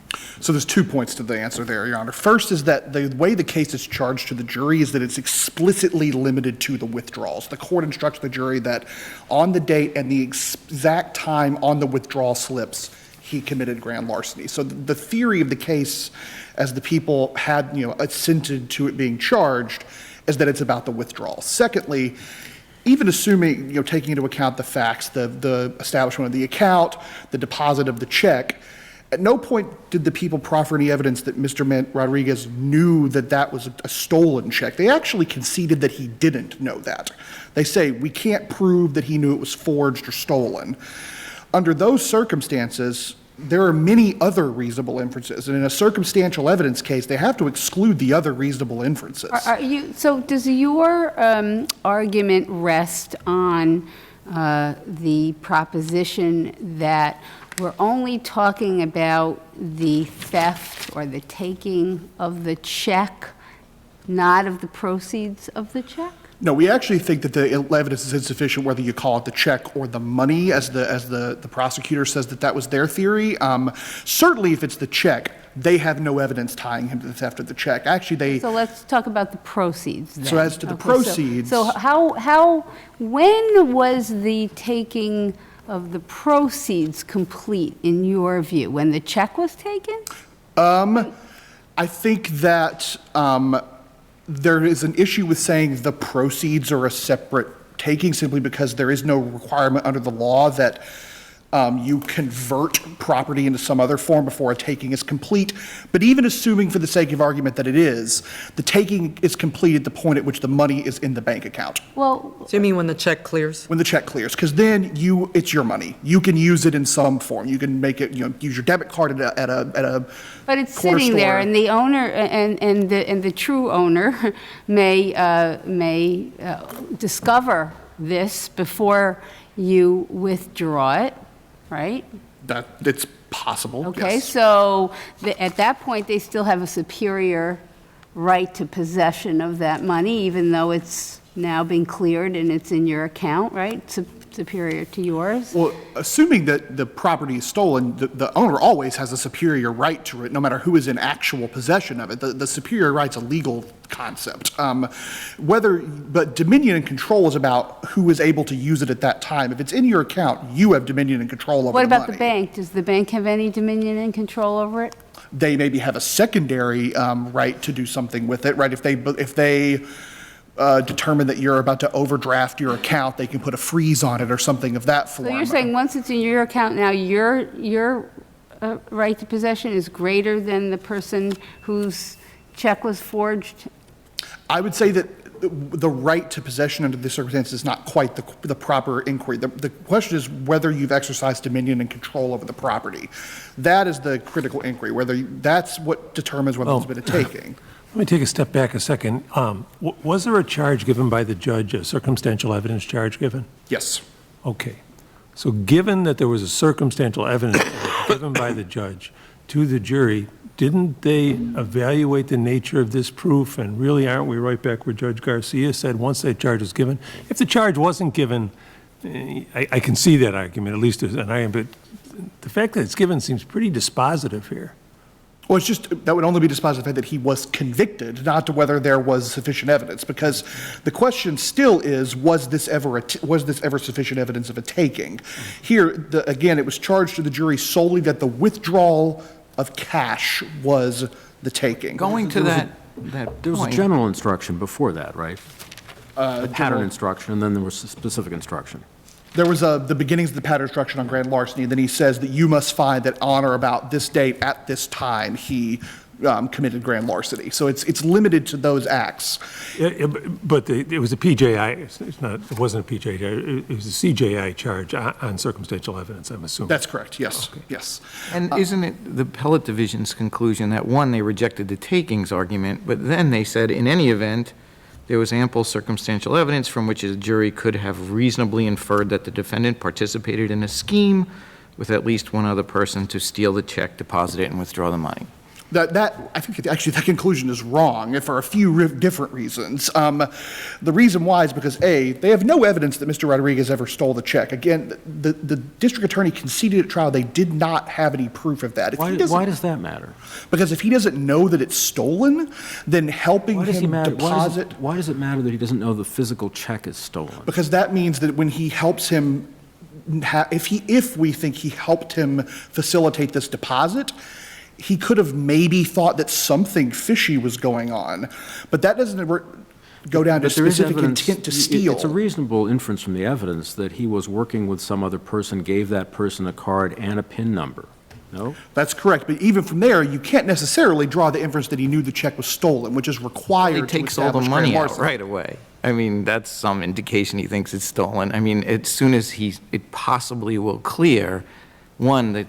K: So there's 2 points to the answer there, Your Honor. First is that the way the case is charged to the jury is that it's explicitly limited to the withdrawals. The court instructs the jury that on the date and the exact time on the withdrawal slips, he committed grand larceny. So the theory of the case, as the people had, assented to it being charged, is that it's about the withdrawal. Secondly, even assuming, taking into account the facts, the establishment of the account, the deposit of the check, at no point did the people proffer any evidence that Mr. Rodriguez knew that that was a stolen check. They actually conceded that he didn't know that. They say, we can't prove that he knew it was forged or stolen. Under those circumstances, there are many other reasonable inferences. And in a circumstantial evidence case, they have to exclude the other reasonable inferences.
F: So does your argument rest on the proposition that we're only talking about the theft or the taking of the check, not of the proceeds of the check?
K: No, we actually think that the evidence is insufficient, whether you call it the check or the money, as the prosecutor says that was their theory. Certainly, if it's the check, they have no evidence tying him to the theft of the check. Actually,
F: So let's talk about the proceeds then.
K: So as to the proceeds.
F: So when was the taking of the proceeds complete, in your view? When the check was taken?
K: I think that there is an issue with saying the proceeds are a separate taking, simply because there is no requirement under the law that you convert property into some other form before a taking is complete. But even assuming, for the sake of argument, that it is, the taking is complete at the point at which the money is in the bank account.
F: Well,
J: So you mean when the check clears?
K: When the check clears, because then it's your money. You can use it in some form. You can make it, use your debit card at a
F: but it's
K: corner
F: sitting there,
K: store.
F: and the owner and the true owner may discover this before you withdraw it, right?
K: It's possible.
F: Okay,
K: yes.
F: so at that point, they still have a superior right to possession of that money, even though it's now been cleared and it's in your account, right? Superior to yours?
K: Well, assuming that the property is stolen, the owner always has a superior right to it, no matter who is in actual possession of it. The superior right's a legal concept. But dominion and control is about who is able to use it at that time. If it's in your account, you have dominion and control over
F: What
K: the
F: about
K: money.
F: the bank? Does the bank have any dominion and control over it?
K: They maybe have a secondary right to do something with it, right? If they determine that you're about to overdraft your account, they can put a freeze on it or something of that form.
F: So you're saying once it's in your account now, your right to possession is greater than the person whose check was forged?
K: I would say that the right to possession under this circumstance is not quite the proper inquiry. The question is whether you've exercised dominion and control over the property. That is the critical inquiry, that's what determines whether there's been a taking.
G: Let me take a step back a second. Was there a charge given by the judge, a circumstantial evidence charge given?
K: Yes.
G: Okay. So given that there was a circumstantial evidence given by the judge to the jury, didn't they evaluate the nature of this proof? And really, aren't we right back where Judge Garcia said once that charge was given? If the charge wasn't given, I can see that argument, at least as an argument, but the fact that it's given seems pretty dispositive here.
K: Well, it's just, that would only be dispositive of the fact that he was convicted, not to whether there was sufficient evidence, because the question still is, was this ever sufficient evidence of a taking? Here, again, it was charged to the jury solely that the withdrawal of cash was the taking.
E: Going to that
I: There was a
E: point.
I: general instruction before that, right? A pattern instruction, and then there was a specific instruction.
K: There was the beginnings of the pattern instruction on grand larceny, and then he says that you must find that on or about this date at this time he committed grand larceny. So it's limited to those acts.
G: But it was a PJI, it wasn't a PJI, it was a CJI charge on circumstantial evidence, I'm assuming.
K: That's correct, yes,
G: Okay.
K: yes.
E: And isn't it the appellate division's conclusion that, one, they rejected the takings argument, but then they said, in any event, there was ample circumstantial evidence from which a jury could have reasonably inferred that the defendant participated in a scheme with at least one other person to steal the check, deposit it, and withdraw the money.
K: I think actually that conclusion is wrong for a few different reasons. The reason why is because, A, they have no evidence that Mr. Rodriguez ever stole the check. Again, the district attorney conceded at trial they did not have any proof of that.
I: Why does that matter?
K: Because if he doesn't know that it's stolen, then helping
I: Why does
K: him
I: he matter?
K: deposit...
I: Why does it matter that he doesn't know the physical check is stolen?
K: Because that means that when he helps him, if we think he helped him facilitate this deposit, he could have maybe thought that something fishy was going on. But that doesn't go down to
I: But there is
K: specific
I: evidence-
K: intent to steal.
I: It's a reasonable inference from the evidence that he was working with some other person, gave that person a card and a PIN number. No?
K: That's correct. But even from there, you can't necessarily draw the inference that he knew the check was stolen, which is required
E: He
K: to
E: takes all the
K: establish
E: money
K: grand
E: out
K: larceny.
E: right away. I mean, that's some indication he thinks it's stolen. I mean, as soon as it possibly will clear, one, that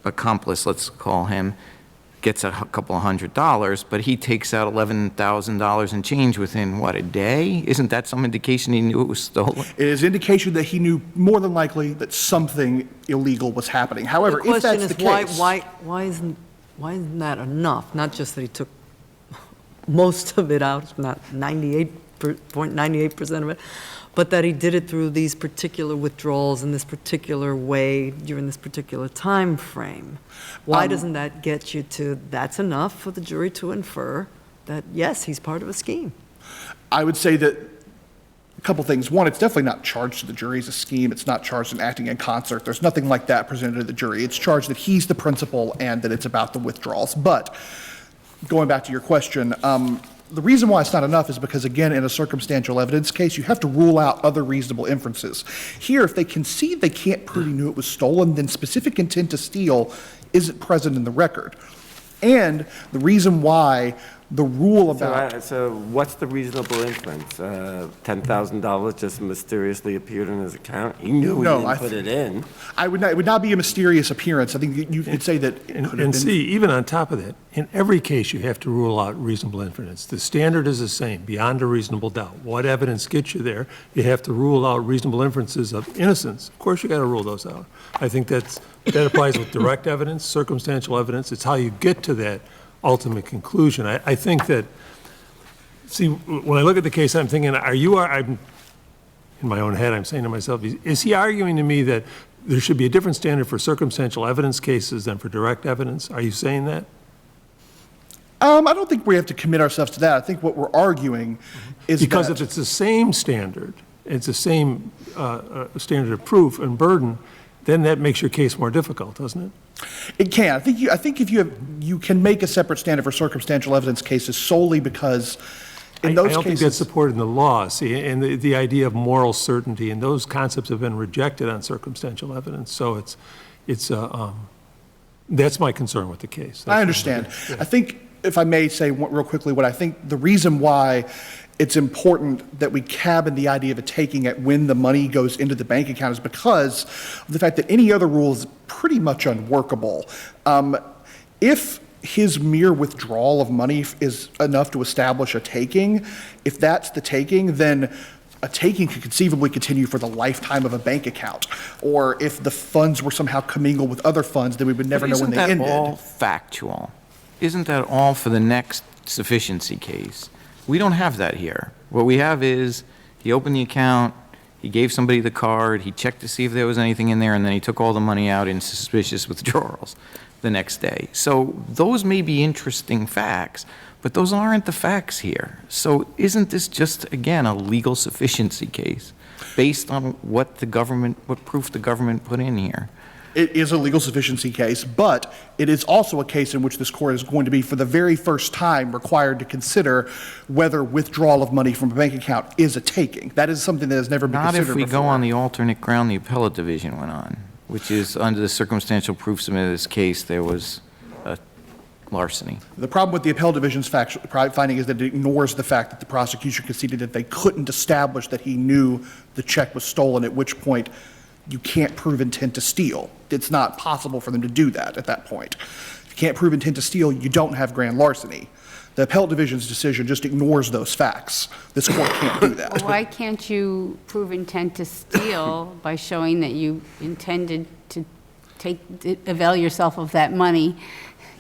E: accomplice, let's call him, gets a couple of $100, but he takes out $11,000 and change within, what, a day? Isn't that some indication he knew it was stolen?
K: It is indication that he knew more than likely that something illegal was happening. However, if that's the case...
J: Why isn't that enough? Not just that he took most of it out, not 98.98% of it, but that he did it through these particular withdrawals in this particular way during this particular time frame. Why doesn't that get you to, that's enough for the jury to infer that, yes, he's part of a scheme?
K: I would say that a couple things. One, it's definitely not charged to the jury as a scheme. It's not charged in acting in concert. There's nothing like that presented to the jury. It's charged that he's the principal and that it's about the withdrawals. But going back to your question, the reason why it's not enough is because, again, in a circumstantial evidence case, you have to rule out other reasonable inferences. Here, if they concede they can't prove he knew it was stolen, then specific intent to steal isn't present in the record. And the reason why the rule about...
D: So what's the reasonable inference? $10,000 just mysteriously appeared in his account? He knew he didn't put it in.
K: It would not be a mysterious appearance. I think you could say that it could have been...
G: See, even on top of that, in every case you have to rule out reasonable inference. The standard is the same, beyond a reasonable doubt. What evidence gets you there? You have to rule out reasonable inferences of innocence. Of course you got to rule those out. I think that applies with direct evidence, circumstantial evidence. It's how you get to that ultimate conclusion. I think that, see, when I look at the case, I'm thinking, I'm in my own head, I'm saying to myself, is he arguing to me that there should be a different standard for circumstantial evidence cases than for direct evidence? Are you saying that?
K: I don't think we have to commit ourselves to that. I think what we're arguing is
G: because if it's the same standard, it's the same standard of proof and burden, then that makes your case more difficult, doesn't it?
K: It can. I think if you can make a separate standard for circumstantial evidence cases solely because in those cases... I don't think that's supported
G: in the law, see, and the idea of moral certainty, and those concepts have been rejected on circumstantial evidence. So that's my concern with the case.
K: I understand. Yeah. I think, if I may say real quickly, what I think the reason why it's important that we cabin the idea of a taking at when the money goes into the bank account is because of the fact that any other rule is pretty much unworkable. If his mere withdrawal of money is enough to establish a taking, if that's the taking, then a taking could conceivably continue for the lifetime of a bank account. Or if the funds were somehow commingled with other funds, then we would never know when they ended.
E: Isn't that all factual? Isn't that all for the next sufficiency case? We don't have that here. What we have is he opened the account, he gave somebody the card, he checked to see if there was anything in there, and then he took all the money out in suspicious withdrawals the next day. So those may be interesting facts, but those aren't the facts here. So isn't this just, again, a legal sufficiency case based on what proof the government put in here?
K: It is a legal sufficiency case, but it is also a case in which this court is going to be, for the very first time, required to consider whether withdrawal of money from a bank account is a taking. That is something that has never been considered before.
E: Not if we go on the alternate ground the appellate division went on, which is under the circumstantial proof submitted in this case, there was a larceny.
K: The problem with the appellate division's finding is that it ignores the fact that the prosecution conceded that they couldn't establish that he knew the check was stolen, at which point you can't prove intent to steal. It's not possible for them to do that at that point. If you can't prove intent to steal, you don't have grand larceny. The appellate division's decision just ignores those facts. This court can't do that.
F: Well, why can't you prove intent to steal by showing that you intended to avail yourself of that money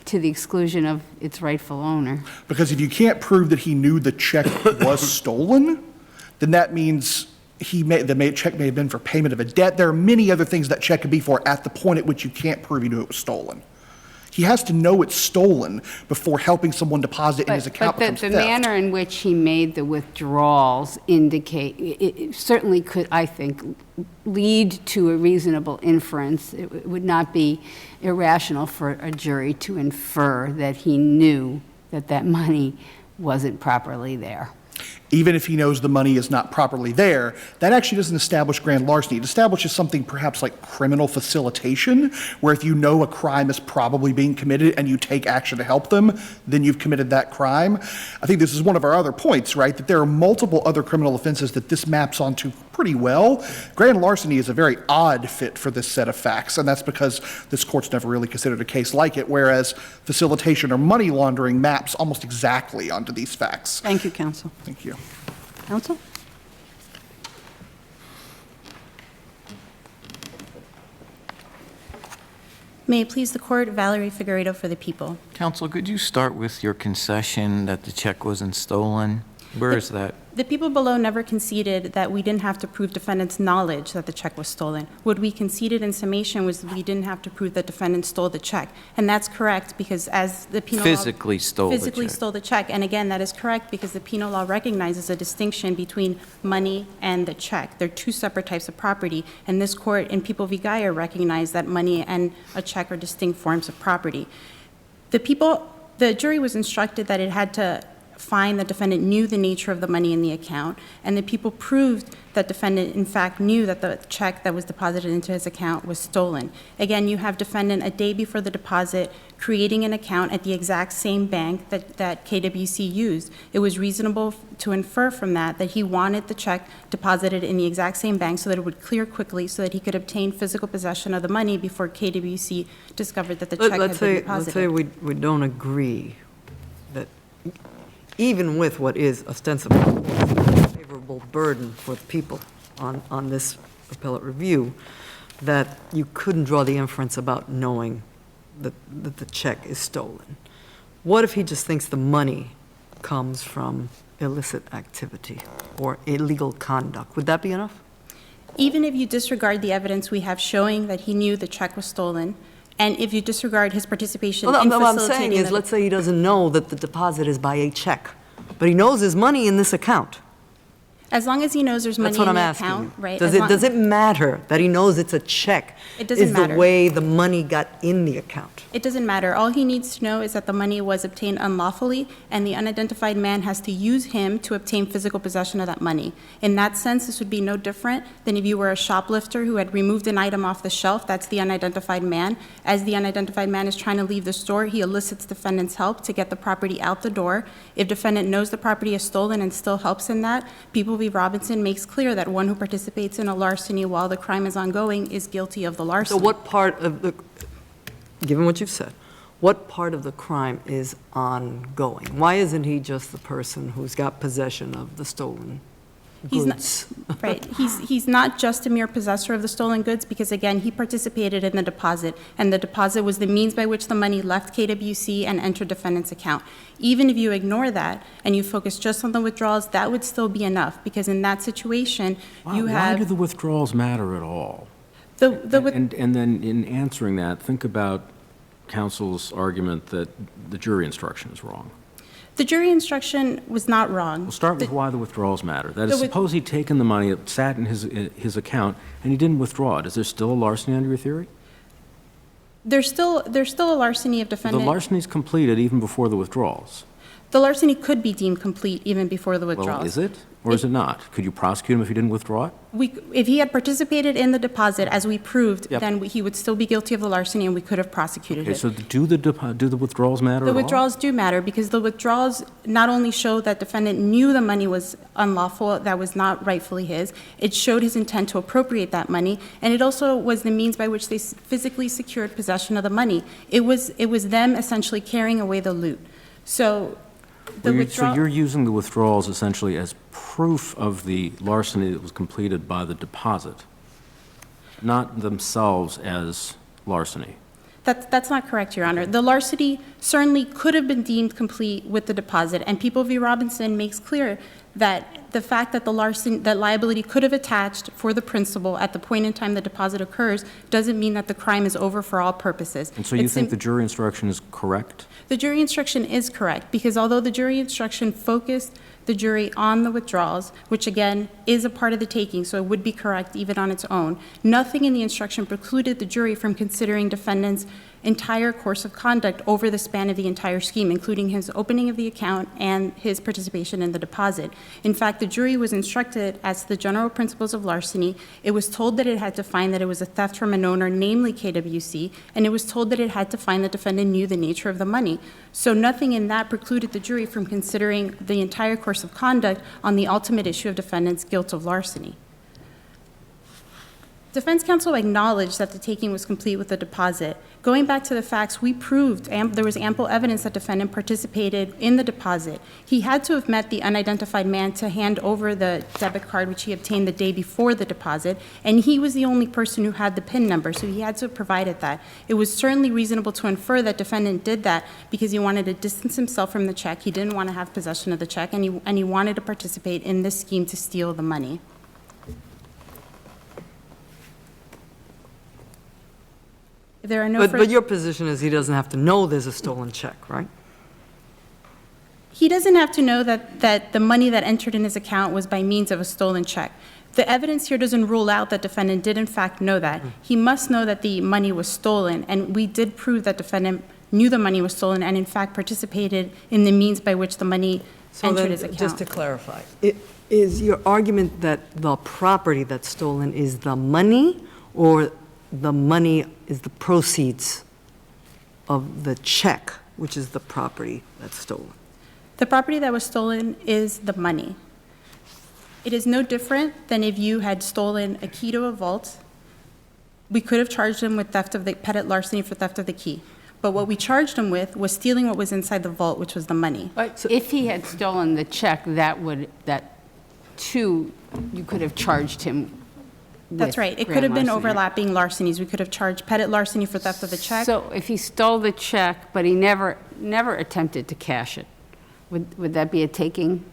F: to the exclusion of its rightful owner?
K: Because if you can't prove that he knew the check was stolen, then that means the check may have been for payment of a debt. There are many other things that check could be for at the point at which you can't prove he knew it was stolen. He has to know it's stolen before helping someone deposit in his account becomes theft.
F: But the manner in which he made the withdrawals it certainly could, I think, lead to a reasonable inference. It would not be irrational for a jury to infer that he knew that money wasn't properly there.
K: even if he knows the money is not properly there, that actually doesn't establish grand larceny. It establishes something perhaps like criminal facilitation, where if you know a crime is probably being committed and you take action to help them, then you've committed that crime. I think this is one of our other points, right, that there are multiple other criminal offenses that this maps onto pretty well. Grand larceny is a very odd fit for this set of facts, and that's because this court's never really considered a case like it, whereas facilitation or money laundering maps almost exactly onto these facts.
B: Thank you, counsel.
K: Thank you.
B: Counsel?
L: May it please the court, Valerie Figueredo for the people.
E: Counsel, could you start with your concession that the check wasn't stolen? Where is that?
L: The people below never conceded that we didn't have to prove defendant's knowledge that the check was stolen. What we conceded in summation was we didn't have to prove that defendant stole the check. And that's correct because as the penal
E: Physically
L: law
E: stole the
L: physically
E: check.
L: stole the check. And again, that is correct because the penal law recognizes a distinction between money and the check. They're two separate types of property. And this court in People v. Geyer recognized that money and a check are distinct forms of property. The jury was instructed that it had to find the defendant knew the nature of the money in the account, and the people proved that defendant in fact knew that the check that was deposited into his account was stolen. Again, you have defendant a day before the deposit creating an account at the exact same bank that KWC used. It was reasonable to infer from that he wanted the check deposited in the exact same bank so that it would clear quickly so that he could obtain physical possession of the money before KWC discovered that the check had been deposited.
J: Let's say we don't agree that even with what is ostensibly a favorable burden for the people on this appellate review, that you couldn't draw the inference about knowing that the check is stolen. What if he just thinks the money comes from illicit activity or illegal conduct? Would that be enough?
L: Even if you disregard the evidence we have showing that he knew the check was stolen, and if you disregard his participation in facilitating...
J: What I'm saying is, let's say he doesn't know that the deposit is by a check, but he knows there's money in this account.
L: As long as he knows there's money
J: That's what
L: in
J: I'm
L: the
J: asking
L: account,
J: you.
L: right?
J: Does it matter that he knows it's a check?
L: It doesn't
J: Is
L: matter.
J: the way the money got in the account?
L: It doesn't matter. All he needs to know is that the money was obtained unlawfully, and the unidentified man has to use him to obtain physical possession of that money. In that sense, this would be no different than if you were a shoplifter who had removed an item off the shelf. That's the unidentified man. As the unidentified man is trying to leave the store, he elicits defendant's help to get the property out the door. If defendant knows the property is stolen and still helps in that, People v. Robinson makes clear that one who participates in a larceny while the crime is ongoing is guilty of the larceny.
J: So what part of the, given what you've said, what part of the crime is ongoing? Why isn't he just the person who's got possession of the stolen goods?
L: Right. He's not just a mere possessor of the stolen goods because, again, he participated in the deposit, and the deposit was the means by which the money left KWC and entered defendant's account. Even if you ignore that and you focus just on the withdrawals, that would still be enough because in that situation, you have...
I: Why do the withdrawals matter at all? And then in answering that, think about counsel's argument that the jury instruction is wrong.
L: The jury instruction was not wrong.
I: We'll start with why the withdrawals matter. That is, suppose he'd taken the money, it sat in his account, and he didn't withdraw it. Is there still a larceny under your theory?
L: There's still a larceny of defendant.
I: The larceny's completed even before the withdrawals.
L: The larceny could be deemed complete even before the withdrawals.
I: Well, is it? Or is it not? Could you prosecute him if he didn't withdraw it?
L: If he had participated in the deposit, as we proved,
I: Yep.
L: then he would still be guilty of the larceny and we could have prosecuted
I: Okay,
L: it.
I: so do the withdrawals matter
L: The
I: at all?
L: withdrawals do matter because the withdrawals not only show that defendant knew the money was unlawful, that was not rightfully his, it showed his intent to appropriate that money, and it also was the means by which they physically secured possession of the money. It was them essentially carrying away the loot. So
I: So you're using the withdrawals essentially as proof of the larceny that was completed by the deposit, not themselves as larceny.
L: That's not correct, Your Honor. The larceny certainly could have been deemed complete with the deposit, and People v. Robinson makes clear that the fact that that liability could have attached for the principal at the point in time the deposit occurs doesn't mean that the crime is over for all purposes.
I: And so you think the jury instruction is correct?
L: The jury instruction is correct because although the jury instruction focused the jury on the withdrawals, which again is a part of the taking, so it would be correct even on its own, nothing in the instruction precluded the jury from considering defendant's entire course of conduct over the span of the entire scheme, including his opening of the account and his participation in the deposit. In fact, the jury was instructed as to the general principles of larceny. It was told that it had to find that it was a theft from an owner, namely KWC, and it was told that it had to find the defendant knew the nature of the money. So nothing in that precluded the jury from considering the entire course of conduct on the ultimate issue of defendant's guilt of larceny. Defense counsel acknowledged that the taking was complete with the deposit. Going back to the facts, we proved there was ample evidence that defendant participated in the deposit. He had to have met the unidentified man to hand over the debit card, which he obtained the day before the deposit, and he was the only person who had the PIN number, so he had to have provided that. It was certainly reasonable to infer that defendant did that because he wanted to distance himself from the check. He didn't want to have possession of the check, and he wanted to participate in this scheme to steal the money. If there are no
J: But your position is he doesn't have to know there's a stolen check, right?
L: He doesn't have to know that the money that entered in his account was by means of a stolen check. The evidence here doesn't rule out that defendant did in fact know that. He must know that the money was stolen, and we did prove that defendant knew the money was stolen and in fact participated in the means by which the money entered his account.
J: Just to clarify, is your argument that the property that's stolen is the money, or the money is the proceeds of the check, which is the property that's stolen?
L: The property that was stolen is the money. It is no different than if you had stolen a key to a vault. We could have charged him with theft of the petit larceny for theft of the key. But what we charged him with was stealing what was inside the vault, which was the money.
F: But if he had stolen the check, you could have charged him with
L: That's right. It
F: grand
L: could have been
F: larceny.
L: overlapping larcenies. We could have charged petit larceny for theft of the check.
F: So if he stole the check, but he never attempted to cash it, would that be a taking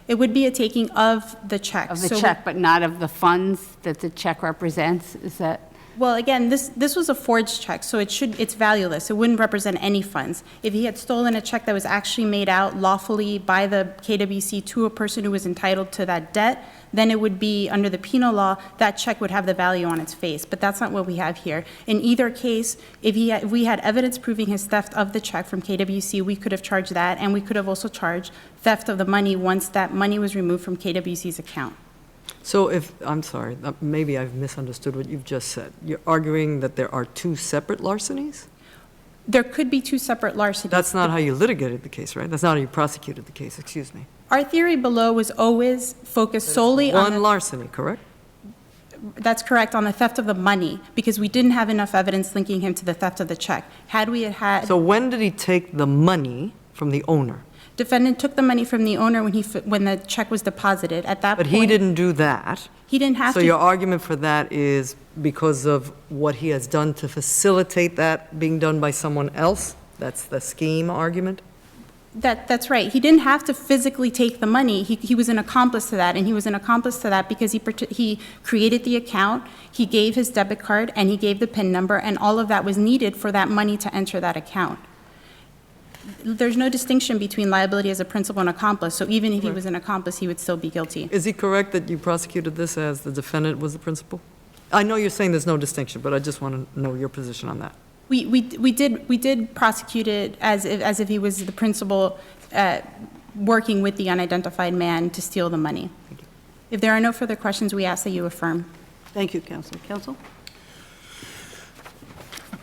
L: It would be a taking of the check.
F: of the
L: So
F: check, but not of the funds that the check represents? Is that?
L: Well, again, this was a forged check, so it's valueless. It wouldn't represent any funds. If he had stolen a check that was actually made out lawfully by the KWC to a person who was entitled to that debt, then it would be, under the penal law, that check would have the value on its face. But that's not what we have here. In either case, if we had evidence proving his theft of the check from KWC, we could have charged that, and we could have also charged theft of the money once that money was removed from KWC's account.
J: So I'm sorry, maybe I've misunderstood what you've just said. You're arguing that there are two separate larcenies?
L: There could be two separate larcenies.
J: That's not how you litigated the case, right? That's not how you prosecuted the case, excuse me.
L: Our theory below was always focused solely on
J: One larceny, correct?
L: That's correct, on the theft of the money, because we didn't have enough evidence linking him to the theft of the check. Had we had...
J: So when did he take the money from the owner?
L: Defendant took the money from the owner when the check was deposited. At that
J: But
L: point...
J: he didn't do that.
L: He didn't have to...
J: So your argument for that is because of what he has done to facilitate that being done by someone else? That's the scheme argument?
L: That's right. He didn't have to physically take the money. He was an accomplice to that, and he was an accomplice to that because he created the account, he gave his debit card, and he gave the PIN number, and all of that was needed for that money to enter that account. There's no distinction between liability as a principal and accomplice, so even if he was an accomplice, he would still be guilty.
J: Is he correct that you prosecuted this as the defendant was the principal? I know you're saying there's no distinction, but I just want to know your position on that.
L: We did prosecute it as if he was the principal working with the unidentified man to steal the money. If there are no further questions, we ask that you affirm.
B: Thank you, counsel. Counsel?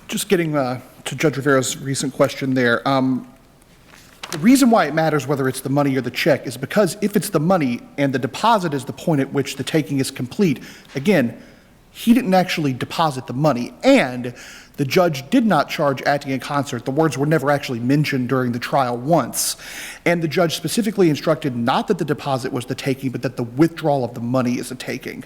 K: Just getting to Judge Rivera's recent question there. The reason why it matters whether it's the money or the check is because if it's the money and the deposit is the point at which the taking is complete, again, he didn't actually deposit the money, and the judge did not charge acting in concert. The words were never actually mentioned during the trial once. And the judge specifically instructed not that the deposit was the taking, but that the withdrawal of the money is a taking.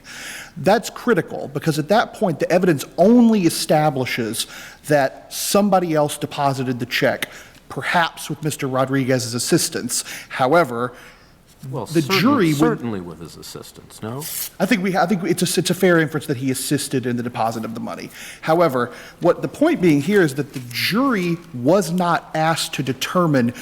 K: That's critical because at that point, the evidence only establishes that somebody else deposited the check, perhaps with Mr. Rodriguez's assistance. However,
I: Well,
K: the jury would,
I: certainly with his assistance, no?
K: I think it's a fair inference that he assisted in the deposit of the money. However, what the point being here is that the jury was not asked to determine,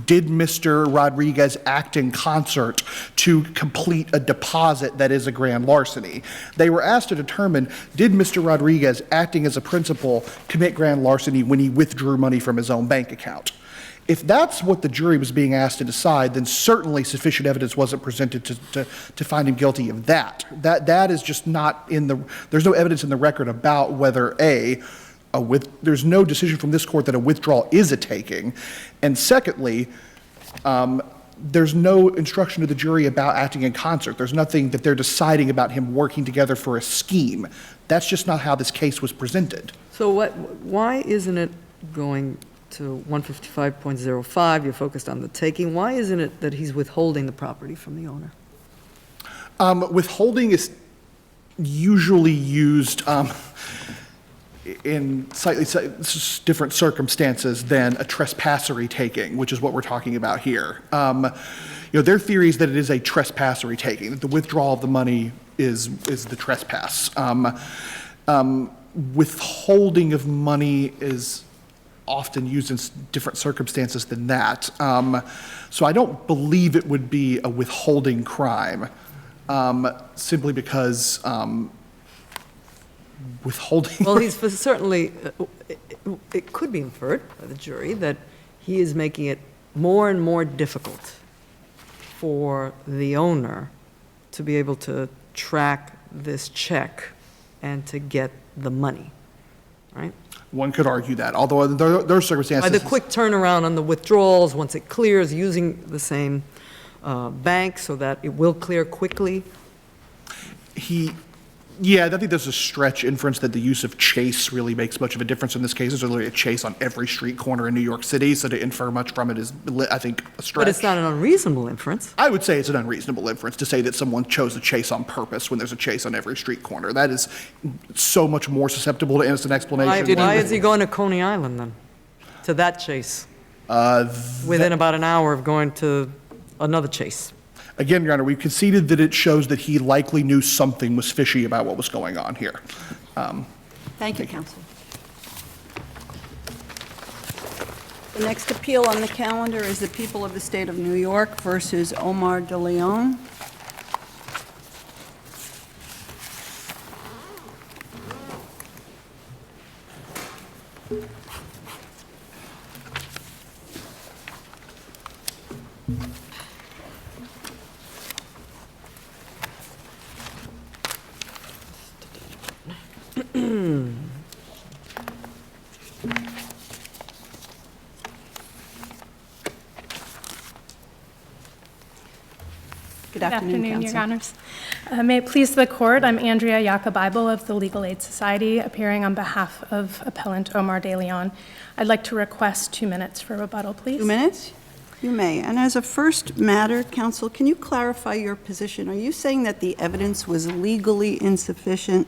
K: did Mr. Rodriguez act in concert to complete a deposit that is a grand larceny? They were asked to determine, did Mr. Rodriguez, acting as a principal, commit grand larceny when he withdrew money from his own bank account? If that's what the jury was being asked to decide, then certainly sufficient evidence wasn't presented to find him guilty of that. That is just not in the, there's no evidence in the record about whether there's no decision from this court that a withdrawal is a taking. And secondly, there's no instruction to the jury about acting in concert. There's nothing that they're deciding about him working together for a scheme. That's just not how this case was presented.
J: So why isn't it going to 155.05, you're focused on the taking. Why isn't it that he's withholding the property from the owner?
K: Withholding is usually used in slightly different circumstances than a trespassory taking, which is what we're talking about here. Their theory is that it is a trespassory taking, that the withdrawal of the money is the trespass. Withholding of money is often used in different circumstances than that. So I don't believe it would be a withholding crime, simply because withholding...
J: Well, he's certainly, it could be inferred by the jury that he is making it more and more difficult for the owner to be able to track this check and to get the money, right?
K: One could argue that, although there are circumstances...
J: By the quick turnaround on the withdrawals, once it clears, using the same bank so that it will clear quickly.
K: Yeah, I think there's a stretch inference that the use of chase really makes much of a difference in this case. There's literally a chase on every street corner in New York City, so to infer much from it is, I think, a stretch.
J: But it's not an unreasonable inference.
K: I would say it's an unreasonable inference to say that someone chose a chase on purpose when there's a chase on every street corner. That is so much more susceptible to innocent explanation.
J: Why is he going to Coney Island, then, to that chase? Within about an hour of going to another chase.
K: Again, Your Honor, we've conceded that it shows that he likely knew something was fishy about what was going on here.
B: Thank you, counsel. The next appeal on the calendar is the people of the state of New York versus Omar de Leon. Good afternoon,
M: Your Honors. May it please the Court, I'm Andrea Yacobible of the Legal Aid Society, appearing on behalf of Appellant Omar de Leon. I'd like to request 2 minutes for rebuttal, please.
B: 2 minutes? You may. And as a first matter, counsel, can you clarify your position? Are you saying that the evidence was legally insufficient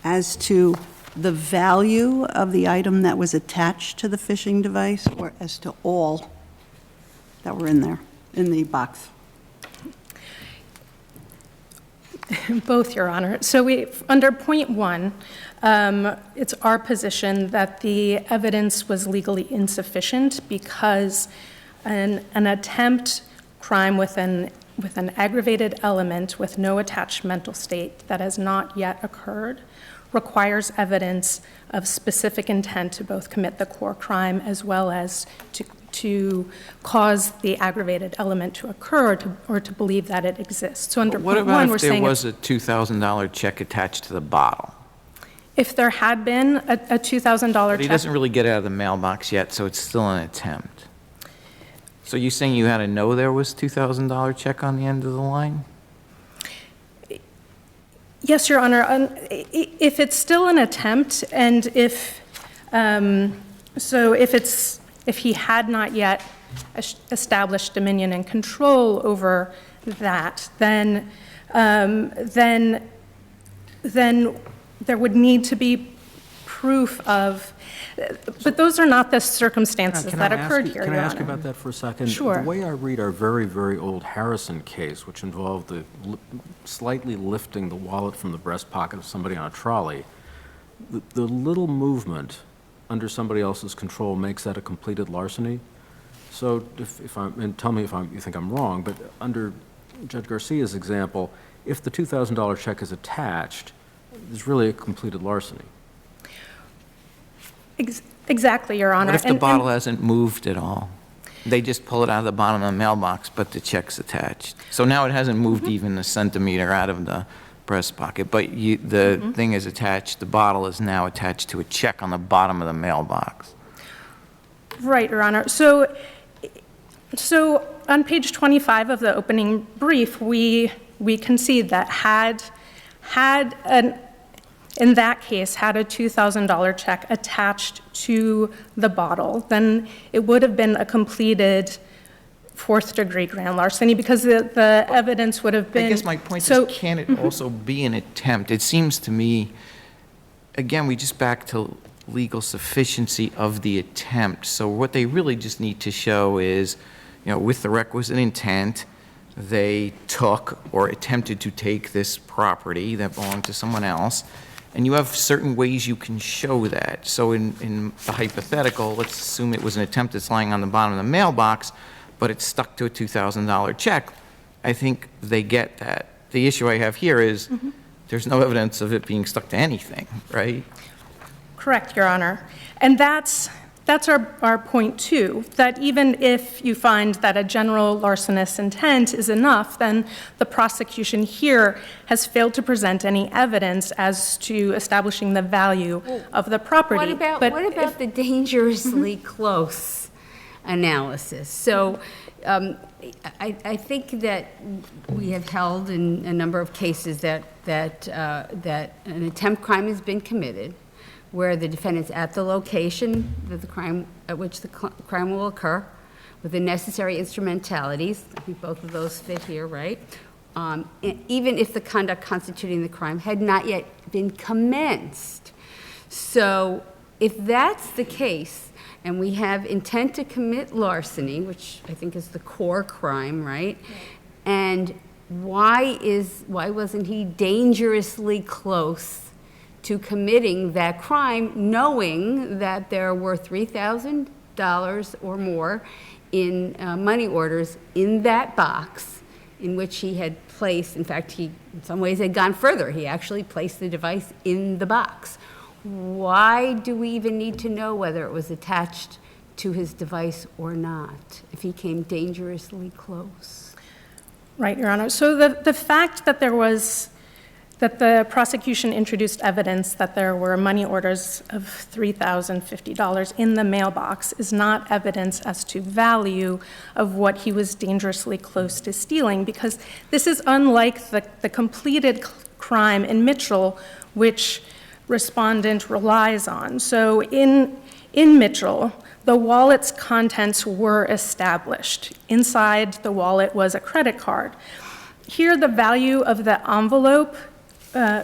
B: as to the value of the item that was attached to the phishing device, or as to all that were in there, in the box?
M: Both, Your Honor. So under point 1, it's our position that the evidence was legally insufficient because an attempt crime with an aggravated element with no attached mental state that has not yet occurred requires evidence of specific intent to both commit the core crime as well as to cause the aggravated element to occur or to believe that it exists. So under point 1, we're saying...
E: What about if there was a $2,000 check attached to the bottle?
M: If there had been a $2,000 check...
E: He doesn't really get out of the mailbox yet, so it's still an attempt. So you're saying you had to know there was $2,000 check on the end of the line?
M: Yes, Your Honor. If it's still an attempt, and if he had not yet established dominion and control over that, then there would need to be proof of, but those are not the circumstances that occurred here,
I: Can I
M: Your
I: ask you
M: Honor.
I: about that for a second?
M: Sure.
I: The way I read our very, very old Harrison case, which involved the slightly lifting the wallet from the breast pocket of somebody on a trolley, the little movement under somebody else's control makes that a completed larceny. So if I'm, and tell me if you think I'm wrong, but under Judge Garcia's example, if the $2,000 check is attached, there's really a completed larceny.
M: Exactly, Your Honor.
E: What if the bottle hasn't moved at all? They just pull it out of the bottom of the mailbox, but the check's attached. So now it hasn't moved even a centimeter out of the breast pocket, but the thing is attached, the bottle is now attached to a check on the bottom of the mailbox.
M: Right, Your Honor. So on page 25 of the opening brief, we concede that in that case, had a $2,000 check attached to the bottle, then it would have been a completed fourth-degree grand larceny because the evidence would have been.
E: I guess my point is, can it also be an attempt? It seems to me, again, we just back to legal sufficiency of the attempt. So what they really just need to show is, with the requisite intent, they took or attempted to take this property that belonged to someone else, and you have certain ways you can show that. So in the hypothetical, let's assume it was an attempt that's lying on the bottom of the mailbox, but it's stuck to a $2,000 check. I think they get that. The issue I have here is there's no evidence of it being stuck to anything, right?
M: Correct, Your Honor. And that's our point, too, that even if you find that a general larcenous intent is enough, then the prosecution here has failed to present any evidence as to establishing the value of the property.
F: What about the dangerously close analysis? So I think that we have held in a number of cases that an attempt crime has been committed, where the defendant's at the location at which the crime will occur, with the necessary instrumentalities. I think both of those fit here, right? Even if the conduct constituting the crime had not yet been commenced. So if that's the case, and we have intent to commit larceny, which I think is the core crime, right? And why wasn't he dangerously close to committing that crime, knowing that there were $3,000 or more in money orders in that box in which he had placed, in fact, he in some ways had gone further. He actually placed the device in the box. Why do we even need to know whether it was attached to his device or not if he came dangerously close?
M: Right, Your Honor. So the fact that that the prosecution introduced evidence that there were money orders of $3,050 in the mailbox is not evidence as to value of what he was dangerously close to stealing, because this is unlike the completed crime in Mitchell, which respondent relies on. So in Mitchell, the wallet's contents were established. Inside the wallet was a credit card. Here, the value of the envelope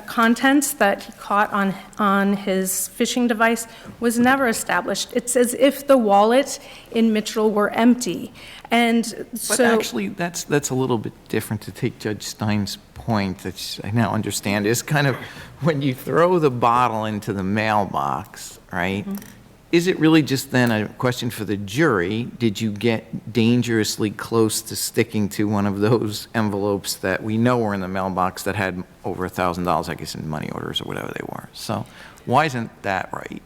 M: contents that he caught on his phishing device was never established. It's as if the wallet in Mitchell were empty.
E: But actually, that's a little bit different, to take Judge Stein's point, that I now understand, is kind of when you throw the bottle into the mailbox, right? Is it really just then a question for the jury? Did you get dangerously close to sticking to one of those envelopes that we know were in the mailbox that had over $1,000, I guess, in money orders or whatever they were? So why isn't that right?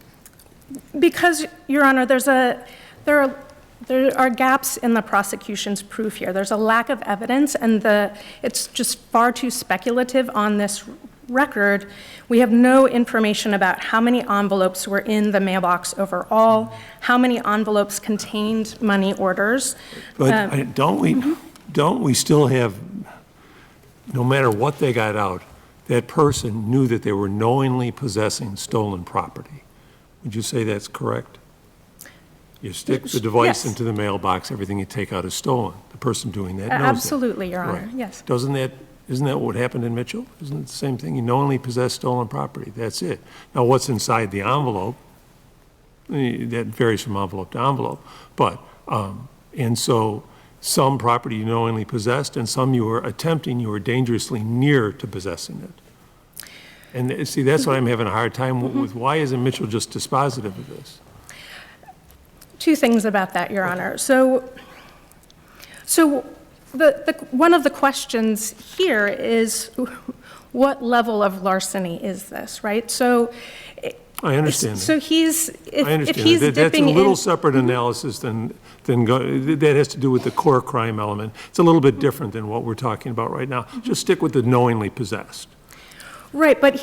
M: Because, Your Honor, there are gaps in the prosecution's proof here. There's a lack of evidence, and it's just far too speculative on this record. We have no information about how many envelopes were in the mailbox overall, how many envelopes contained money orders.
G: But don't we still have, no matter what they got out, that person knew that they were knowingly possessing stolen property? Would you say that's correct? You stick the device into the mailbox, everything you take out is stolen. The person doing that knows
M: Absolutely,
G: that.
M: Your Honor,
G: Right.
M: yes.
G: Doesn't that Isn't that what happened in Mitchell? Isn't it the same thing? You knowingly possess stolen property. That's it. Now, what's inside the envelope, that varies from envelope to envelope. But, and so some property you knowingly possessed and some you were dangerously near to possessing it. And see, that's what I'm having a hard time with. Why isn't Mitchell just dispositive of this?
M: Two things about that, Your Honor. So one of the questions here is, what level of larceny is this, right? So
G: I understand.
M: So
G: I understand.
M: if he's
G: That's a
M: dipping
G: little
M: in,
G: separate analysis than that has to do with the core crime element. It's a little bit different than what we're talking about right now. Just stick with the knowingly possessed.
M: right, but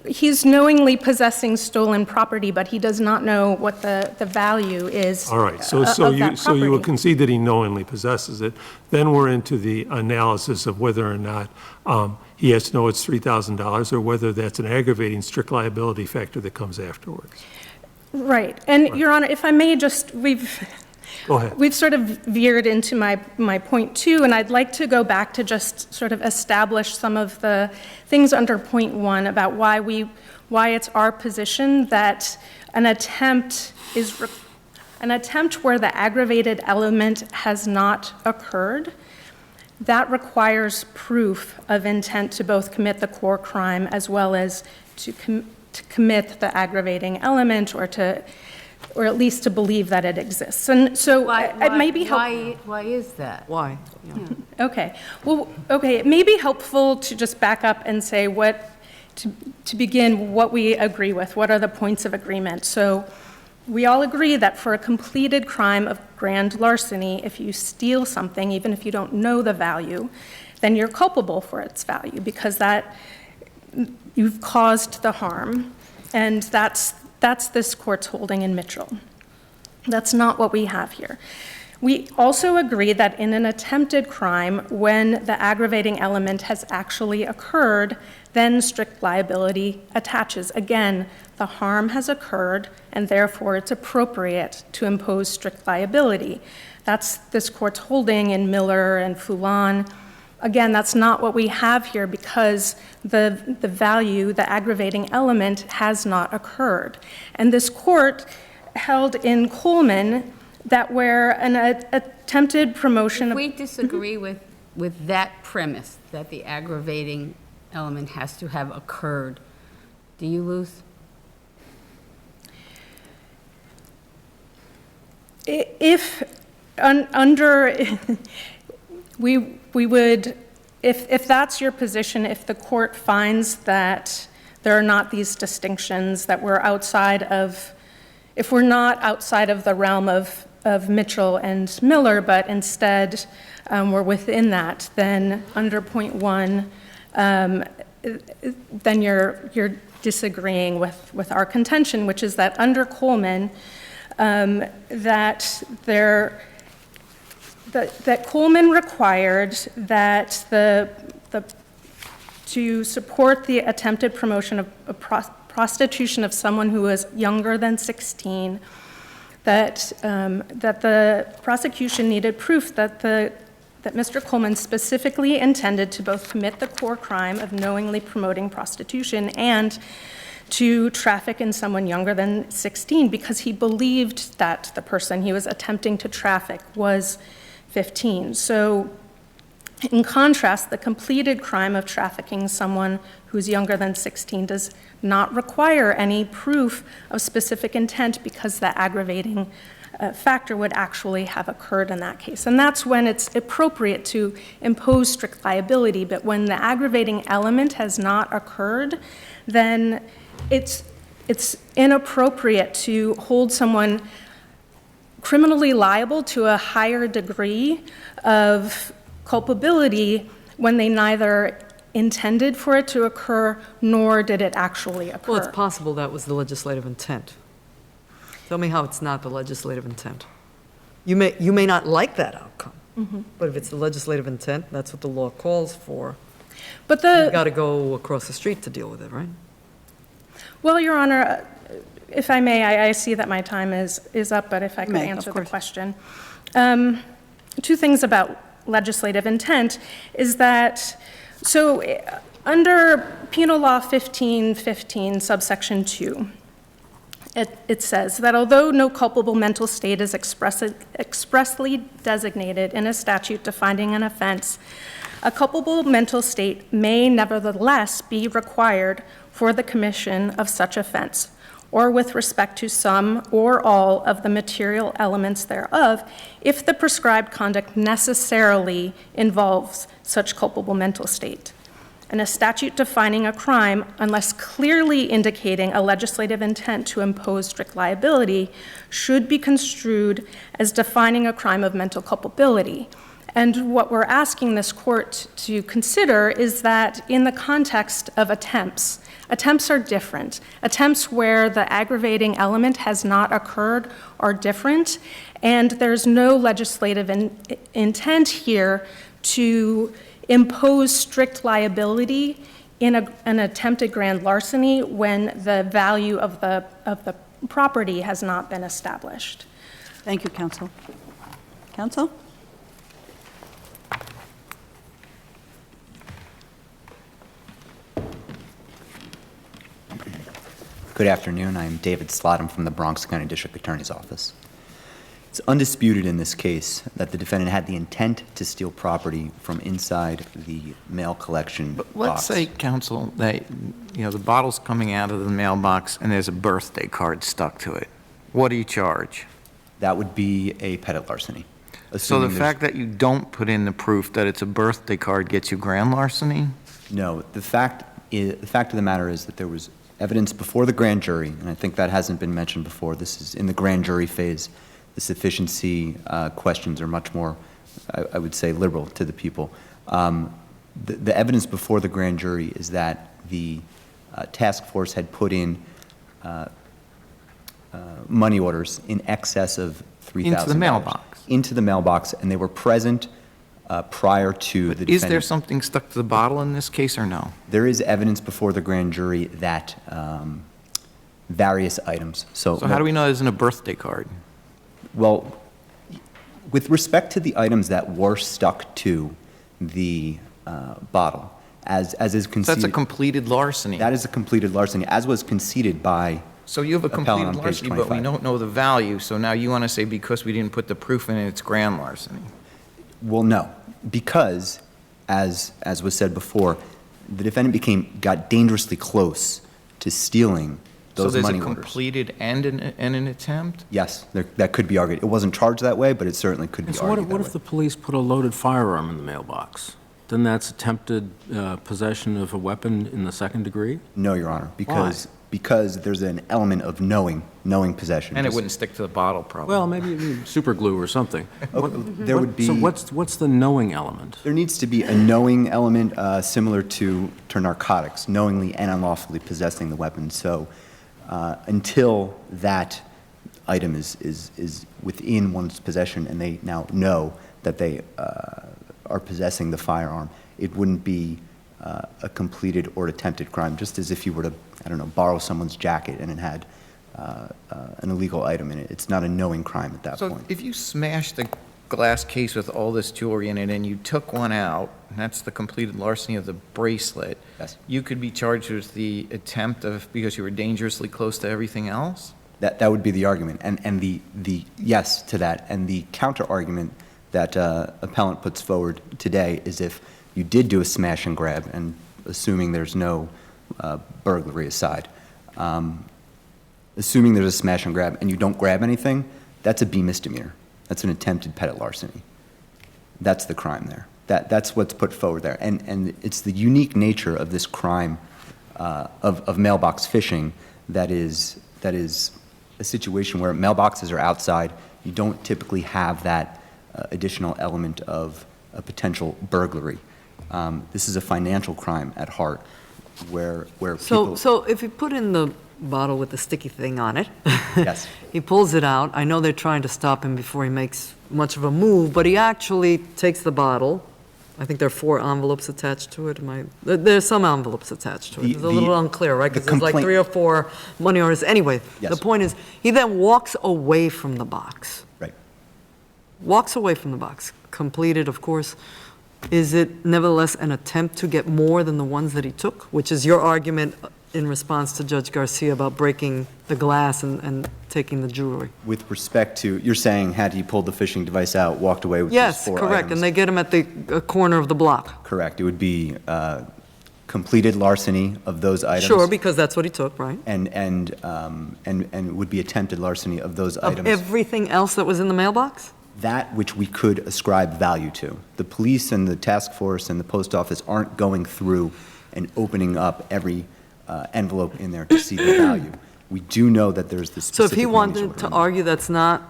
M: he's knowingly possessing stolen property, but he does not know what the value is.
G: All right, so you will concede that he knowingly possesses it. Then we're into the analysis of whether or not he has to know it's $3,000 or whether that's an aggravating strict liability factor that comes afterwards.
M: Right, and Your Honor, if I may just,
G: Go ahead.
M: We've sort of veered into my point two, and I'd like to go back to just sort of establish some of the things under point one about why it's our position that an attempt where the aggravated element has not occurred, that requires proof of intent to both commit the core crime as well as to commit the aggravating element, or at least to believe that it exists. And so it may be helpful.
F: Why is that?
J: Why?
M: Okay. Well, okay, it may be helpful to just back up and say to begin what we agree with. What are the points of agreement? So we all agree that for a completed crime of grand larceny, if you steal something, even if you don't know the value, then you're culpable for its value because that you've caused the harm, and that's this court's holding in Mitchell. That's not what we have here. We also agree that in an attempted crime, when the aggravating element has actually occurred, then strict liability attaches. Again, the harm has occurred, and therefore it's appropriate to impose strict liability. That's this court's holding in Miller and Foulon. Again, that's not what we have here because the value, the aggravating element, has not occurred. And this court held in Coleman that where an attempted promotion
F: If we disagree with that premise, that the aggravating element has to have occurred, do you lose?
M: If we would, if that's your position, if the court finds that there are not these distinctions, that we're outside of, if we're not outside of the realm of Mitchell and Miller, but instead we're within that, then under point one, then you're disagreeing with our contention, which is that under Coleman, that Coleman required that to support the attempted promotion of prostitution of someone who was younger than 16, that the prosecution needed proof that Mr. Coleman specifically intended to both commit the core crime of knowingly promoting prostitution and to traffic in someone younger than 16 because he believed that the person he was attempting to traffic was 15. So in contrast, the completed crime of trafficking someone who's younger than 16 does not require any proof of specific intent because the aggravating factor would actually have occurred in that case. And that's when it's appropriate to impose strict liability. But when the aggravating element has not occurred, then it's inappropriate to hold someone criminally liable to a higher degree of culpability when they neither intended for it to occur nor did it actually occur.
J: Well, it's possible that was the legislative intent. Tell me how it's not the legislative intent. You may not like that outcome, but if it's the legislative intent, that's what the law calls for.
M: But
J: You've got to go across the street to deal with it, right?
M: Well, Your Honor, if I may, I see that my time is up, but if I could answer the question. Two things about legislative intent is that So under Penal Law 1515, subsection 2, it says that although no culpable mental state is expressly designated in a statute defining an offense, a culpable mental state may nevertheless be required for the commission of such offense, or with respect to some or all of the material elements thereof, if the prescribed conduct necessarily involves such culpable mental state. And a statute defining a crime, unless clearly indicating a legislative intent to impose strict liability, should be construed as defining a crime of mental culpability. And what we're asking this court to consider is that in the context of attempts are different. Attempts where the aggravating element has not occurred are different, and there's no legislative intent here to impose strict liability in an attempted grand larceny when the value of the property has not been established.
B: Thank you, counsel. Counsel?
N: Good afternoon. I'm David Slottom from the Bronx County District Attorney's Office. It's undisputed in this case that the defendant had the intent to steal property from inside the mail collection
E: But let's
N: box.
E: say, counsel, that, the bottle's coming out of the mailbox and there's a birthday card stuck to it. What do you charge?
N: That would be a petty larceny.
E: So
N: assuming
E: the
N: there's-
E: fact that you don't put in the proof that it's a birthday card gets you grand larceny?
N: No, the fact of the matter is that there was evidence before the grand jury, and I think that hasn't been mentioned before. This is in the grand jury phase. The sufficiency questions are much more, I would say, liberal to the people. The evidence before the grand jury is that the task force had put in money orders in excess of $3,000.
E: Into the mailbox?
N: Into the mailbox, and they were present prior to the defendant.
E: Is there something stuck to the bottle in this case or no?
N: There is evidence before the grand jury that various items. So
E: how do we know it isn't a birthday card?
N: Well, with respect to the items that were stuck to the bottle, as is conceded.
E: That's a completed larceny.
N: That is a completed larceny, as was conceded by.
E: So you have a
N: appellant
E: completed
N: on page
E: larceny, but we
N: 25.
E: don't know the value, so now you want to say because we didn't put the proof in it, it's grand larceny?
N: Well, no, because, as was said before, the defendant got dangerously close to stealing those
E: So
N: money
E: there's a
N: orders.
E: completed and an attempt?
N: Yes, that could be argued. It wasn't charged that way, but it certainly could be
I: And so
N: argued
I: what
N: that
I: if the police put a loaded firearm in the mailbox? Then that's attempted possession of a weapon in the second degree?
N: No, Your Honor, because there's an element of knowing possession.
E: And it wouldn't stick to the bottle, probably.
I: Well, maybe super glue or something.
N: There would be.
I: So what's the knowing element?
N: There needs to be a knowing element similar to narcotics, knowingly and unlawfully possessing the weapon. So until that item is within one's possession and they now know that they are possessing the firearm, it wouldn't be a completed or attempted crime, just as if you were to, borrow someone's jacket and it had an illegal item in it. It's not a knowing crime at that
E: So
N: point.
E: if you smashed the glass case with all this jewelry in it and you took one out, and that's the completed larceny of the bracelet,
N: Yes.
E: you could be charged with the attempt of, because you were dangerously close to everything else?
N: That would be the argument, and the yes to that, and the counter argument that appellant puts forward today is if you did do a smash and grab, and assuming there's no burglary aside, assuming there's a smash and grab and you don't grab anything, that's a B misdemeanor. That's an attempted petty larceny. That's the crime there. That's what's put forward there, and it's the unique nature of this crime of mailbox phishing that is a situation where mailboxes are outside. You don't typically have that additional element of a potential burglary. This is a financial crime at heart, where people.
J: So if you put in the bottle with the sticky thing on it.
N: Yes.
J: He pulls it out. I know they're trying to stop him before he makes much of a move, but he actually takes the bottle. I think there are 4 envelopes attached to it. There's some envelopes attached to it. It's a little unclear, right? Because there's like 3 or 4 money orders. Anyway,
N: Yes.
J: The point is, he then walks away from the box.
N: Right.
J: Walks away from the box. Completed, of course. is it nevertheless an attempt to get more than the ones that he took? Which is your argument in response to Judge Garcia about breaking the glass and taking the jewelry.
N: With respect to, you're saying had he pulled the fishing device out, walked away with
J: Yes,
N: these 4
J: correct,
N: items?
J: and they get him at the corner of the block.
N: Correct. It would be completed larceny of those items.
J: Sure, because that's what he took, right?
N: And it would be attempted larceny of those
J: Of
N: items.
J: everything else that was in the mailbox?
N: That which we could ascribe value to. The police and the task force and the post office aren't going through and opening up every envelope in there to see the value. We do know that there's this
J: So
N: specific
J: if he
N: money
J: wanted
N: order
J: to
N: in there.
J: argue that's not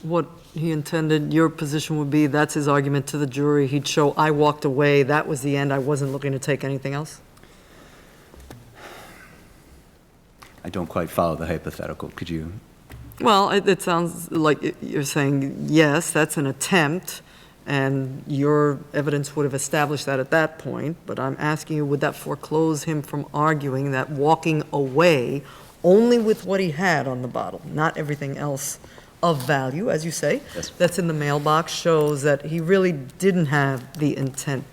J: what he intended, your position would be, that's his argument to the jury, he'd show, I walked away, that was the end, I wasn't looking to take anything else?
N: I don't quite follow the hypothetical. Could you?
J: Well, it sounds like you're saying, yes, that's an attempt, and your evidence would have established that at that point, but I'm asking you, would that foreclose him from arguing that walking away only with what he had on the bottle, not everything else of value, as you say,
N: Yes.
J: that's in the mailbox, shows that he really didn't have the intent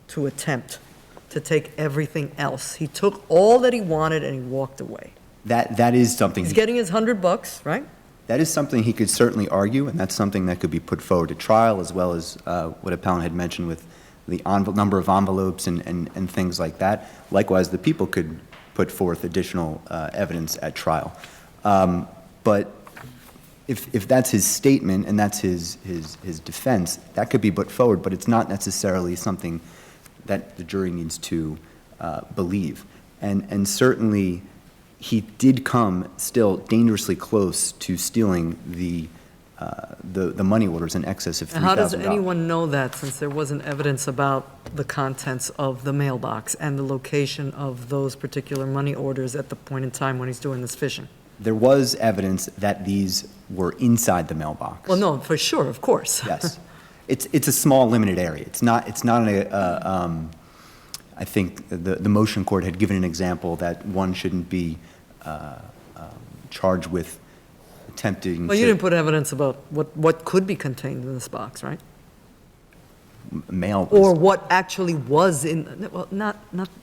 J: to attempt to take everything else. He took all that he wanted and he walked away.
N: That is something.
J: He's getting his $100, right?
N: That is something he could certainly argue, and that's something that could be put forward to trial, as well as what Appellant had mentioned with the number of envelopes and things like that. Likewise, the people could put forth additional evidence at trial. But if that's his statement and that's his defense, that could be put forward, but it's not necessarily something that the jury needs to believe. And certainly, he did come still dangerously close to stealing the money orders in excess of $3,000.
J: How does anyone know that, since there wasn't evidence about the contents of the mailbox and the location of those particular money orders at the point in time when he's doing this fishing?
N: There was evidence that these were inside the mailbox.
J: Well, no, for sure, of course.
N: Yes. It's a small, limited area. It's not I think the motion court had given an example that one shouldn't be charged with attempting
J: Well, you
N: to
J: didn't put evidence about what could be contained in this box, right?
N: mail.
J: Or what actually was in, well, not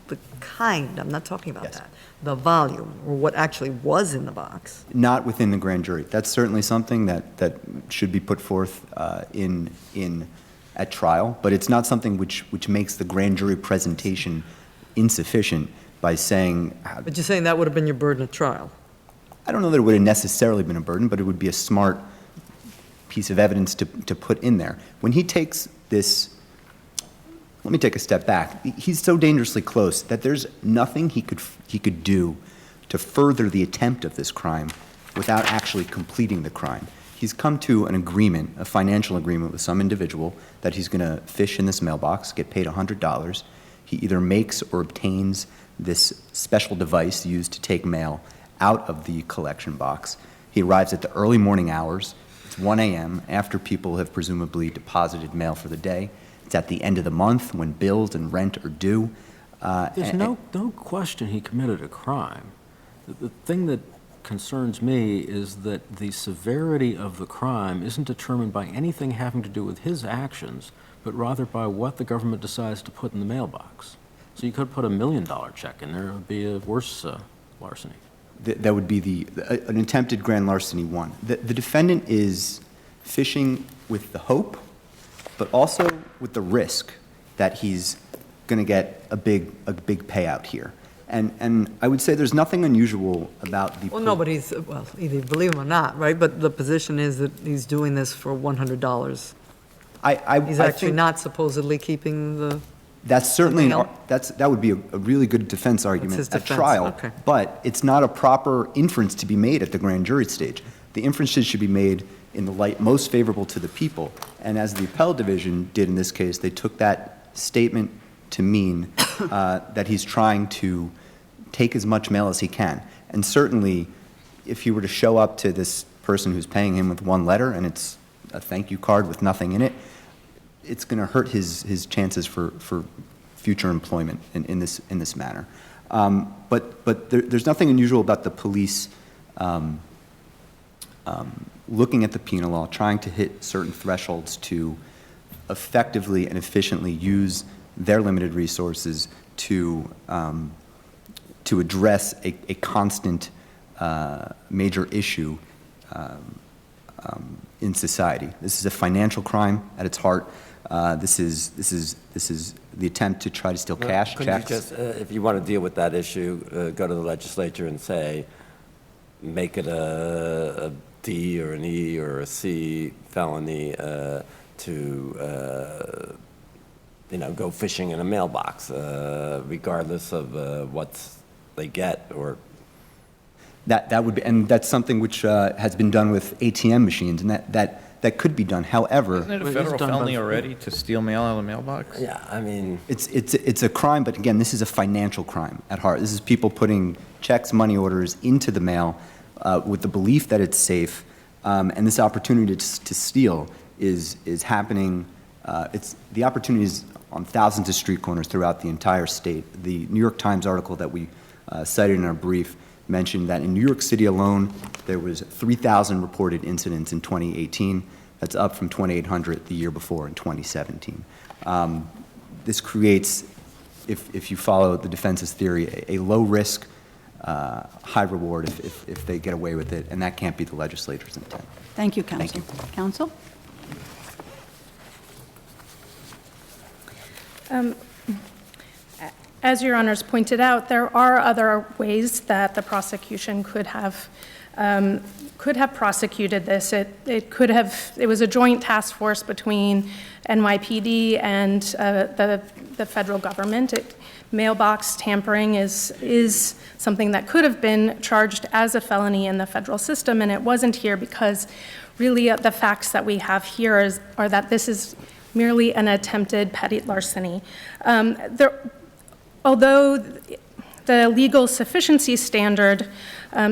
J: the kind, I'm not talking about
N: Yes.
J: that. The volume, or what actually was in the box.
N: Not within the grand jury. That's certainly something that should be put forth at trial, but it's not something which makes the grand jury presentation insufficient by saying.
J: But you're saying that would have been your burden at trial?
N: I don't know that it would have necessarily been a burden, but it would be a smart piece of evidence to put in there. When he takes this, let me take a step back. He's so dangerously close that there's nothing he could do to further the attempt of this crime without actually completing the crime. He's come to an agreement, a financial agreement with some individual that he's going to fish in this mailbox, get paid $100. He either makes or obtains this special device used to take mail out of the collection box. He arrives at the early morning hours. It's 1 a.m. after people have presumably deposited mail for the day. It's at the end of the month when bills and rent are due.
I: There's no question he committed a crime. The thing that concerns me is that the severity of the crime isn't determined by anything having to do with his actions, but rather by what the government decides to put in the mailbox. So you could put $1 million check in there, it would be a worse larceny.
N: That would be an attempted grand larceny one. The defendant is fishing with the hope, but also with the risk that he's going to get a big payout here. And I would say there's nothing unusual about the.
J: Well, no, but he's, well, either you believe him or not, right? But the position is that he's doing this for $100. He's actually
N: think
J: not supposedly keeping the.
N: That's certainly
J: mail?
N: that would be a really good defense argument
J: his
N: at
J: defense,
N: trial.
J: okay.
N: But it's not a proper inference to be made at the grand jury stage. The inferences should be made in the light most favorable to the people. And as the appellate division did in this case, they took that statement to mean that he's trying to take as much mail as he can. And certainly, if he were to show up to this person who's paying him with one letter and it's a thank you card with nothing in it, it's going to hurt his chances for future employment in this manner. But there's nothing unusual about the police looking at the penal law, trying to hit certain thresholds to effectively and efficiently use their limited resources to address a constant major issue in society. This is a financial crime at its heart. This is the attempt to try to steal cash,
D: Couldn't you
N: checks.
D: just, if you want to deal with that issue, go to the legislature and say, make it a D or an E or a C felony to go fishing in a mailbox, regardless of what they get, or
N: That would be, and that's something which has been done with ATM machines, and that could be done. However,
E: Isn't it a
D: Well,
E: federal
D: it's done
E: felony
D: by-
E: already to steal mail out of the mailbox?
D: yeah, I mean,
N: it's a crime, but again, this is a financial crime at heart. This is people putting checks, money orders into the mail with the belief that it's safe, and this opportunity to steal is happening. The opportunity is on thousands of street corners throughout the entire state. The New York Times article that we cited in our brief mentioned that in New York City alone, there was 3,000 reported incidents in 2018. That's up from 2,800 the year before in 2017. This creates, if you follow the defense's theory, a low risk, high reward if they get away with it, and that can't be the legislature's intent.
B: Thank you, Counsel.
N: Thank you.
B: Counsel?
M: As Your Honors pointed out, there are other ways that the prosecution could have prosecuted this. It was a joint task force between NYPD and the federal government. Mailbox tampering is something that could have been charged as a felony in the federal system, and it wasn't here because really the facts that we have here are that this is merely an attempted petty larceny. Although the legal sufficiency standard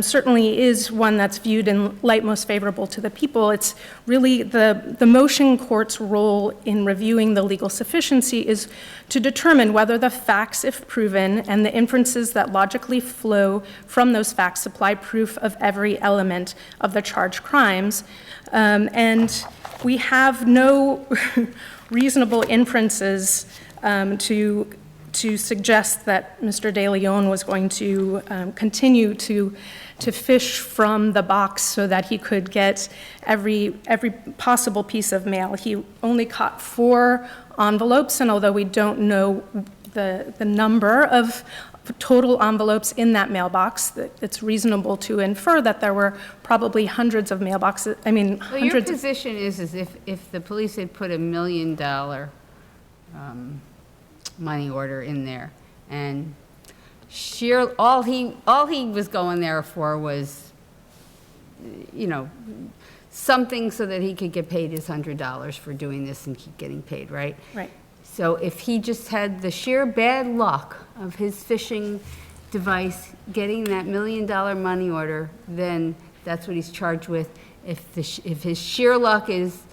M: certainly is one that's viewed in light most favorable to the people, it's really the motion court's role in reviewing the legal sufficiency is to determine whether the facts, if proven, and the inferences that logically flow from those facts supply proof of every element of the charged crimes. And we have no reasonable inferences to suggest that Mr. De Leon was going to continue to fish from the box so that he could get every possible piece of mail. He only caught 4 envelopes, and although we don't know the number of total envelopes in that mailbox, it's reasonable to infer that there were probably hundreds of mailboxes. I mean,
F: Well, your
M: hundreds.
F: position is if the police had put $1 million money order in there, and all he was going there for was, something so that he could get paid his $100 for doing this and keep getting paid, right?
M: Right.
F: So if he just had the sheer bad luck of his fishing device getting that $1 million money order, then that's what he's charged with. If his sheer luck is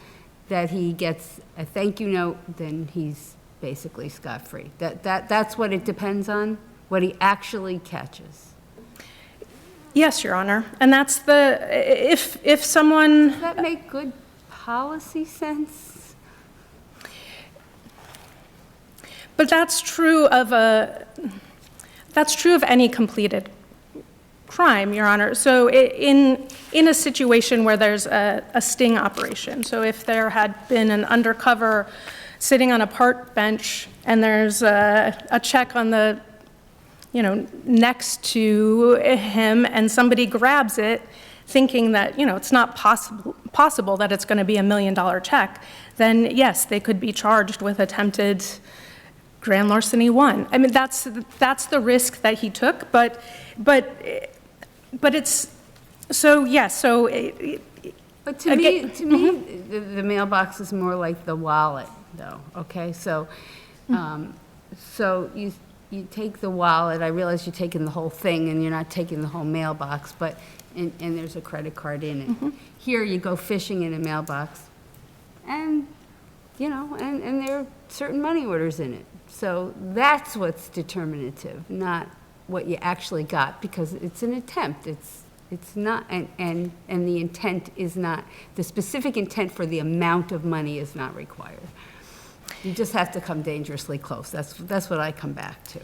F: that he gets a thank you note, then he's basically scot-free. That's what it depends on, what he actually catches.
M: Yes, Your Honor. And that's if someone.
F: Does that make good policy sense?
M: But that's true of any completed crime, Your Honor. So in a situation where there's a sting operation, so if there had been an undercover sitting on a park bench and there's a check on the, next to him, and somebody grabs it thinking that, it's not possible that it's going to be $1 million check, then yes, they could be charged with attempted grand larceny 1. I mean, that's the risk that he took, but it's, so yes, so.
F: But to me, the mailbox is more like the wallet, though, okay? So, so you take the wallet, I realize you're taking the whole thing and you're not taking the whole mailbox, but, and there's a credit card in it. Here you go fishing in a mailbox, and, and there are certain money orders in it. So that's what's determinative, not what you actually got, because it's an attempt. It's not, and the intent is not, the specific intent for the amount of money is not required. You just have to come dangerously close. That's what I come back to.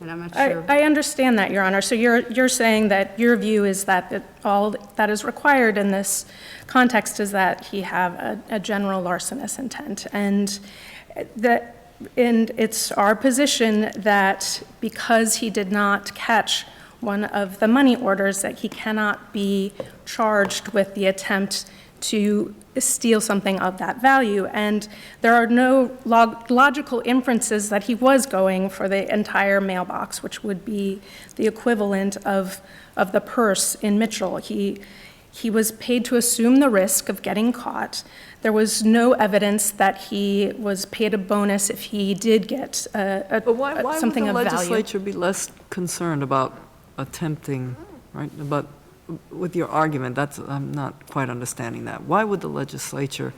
F: And I'm not sure.
M: I understand that, Your Honor. So you're saying that your view is that all that is required in this context is that he have a general larcenous intent, and it's our position that because he did not catch one of the money orders, that he cannot be charged with the attempt to steal something of that value. And there are no logical inferences that he was going for the entire mailbox, which would be the equivalent of the purse in Mitchell. He was paid to assume the risk of getting caught. There was no evidence that he was paid a bonus if he did get something of value.
J: But why would the legislature be less concerned about attempting, right? But with your argument, I'm not quite understanding that. Why would the legislature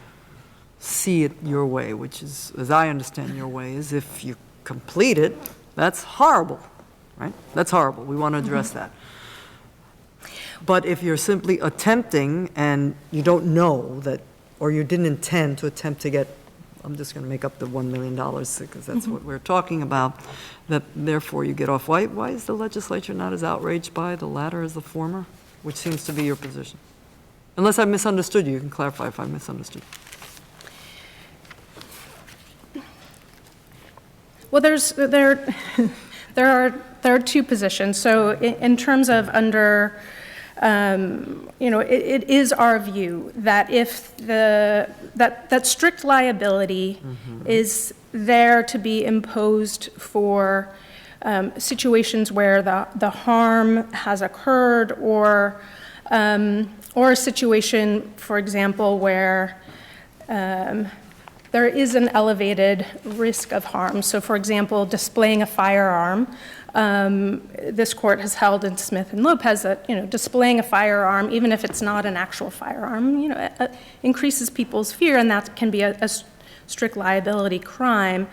J: see it your way, which is, as I understand your way, is if you complete it, that's horrible, right? That's horrible. We want to address that. But if you're simply attempting and you don't know that, or you didn't intend to attempt to get, I'm just going to make up the $1 million because that's what we're talking about, that therefore you get off. Why is the legislature not as outraged by the latter as the former, which seems to be your position? Unless I misunderstood you, you can clarify if I misunderstood.
M: Well, there are two positions. So in terms of under, it is our view that if that strict liability is there to be imposed for situations where the harm has occurred, or a situation, for example, where there is an elevated risk of harm. So, for example, displaying a firearm. This court has held in Smith and Lopez that displaying a firearm, even if it's not an actual firearm, increases people's fear, and that can be a strict liability crime.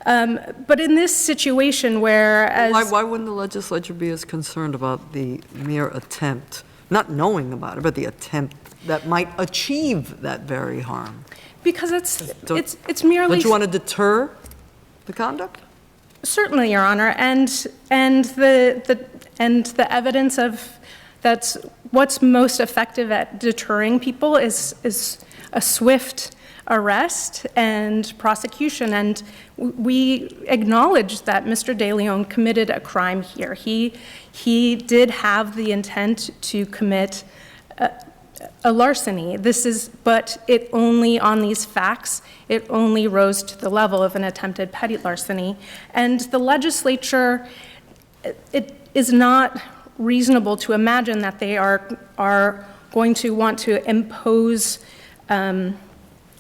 M: But in this situation where...
J: Why wouldn't the legislature be as concerned about the mere attempt, not knowing about it, but the attempt that might achieve that very harm?
M: Because it's merely...
J: Don't you want to deter the conduct?
M: Certainly, Your Honor, and the evidence of that's what's most effective at deterring people is a swift arrest and prosecution. And we acknowledge that Mr. De Leon committed a crime here. He did have the intent to commit a larceny. But it only, on these facts, it only rose to the level of an attempted petty larceny. And the legislature, it is not reasonable to imagine that they are going to want to impose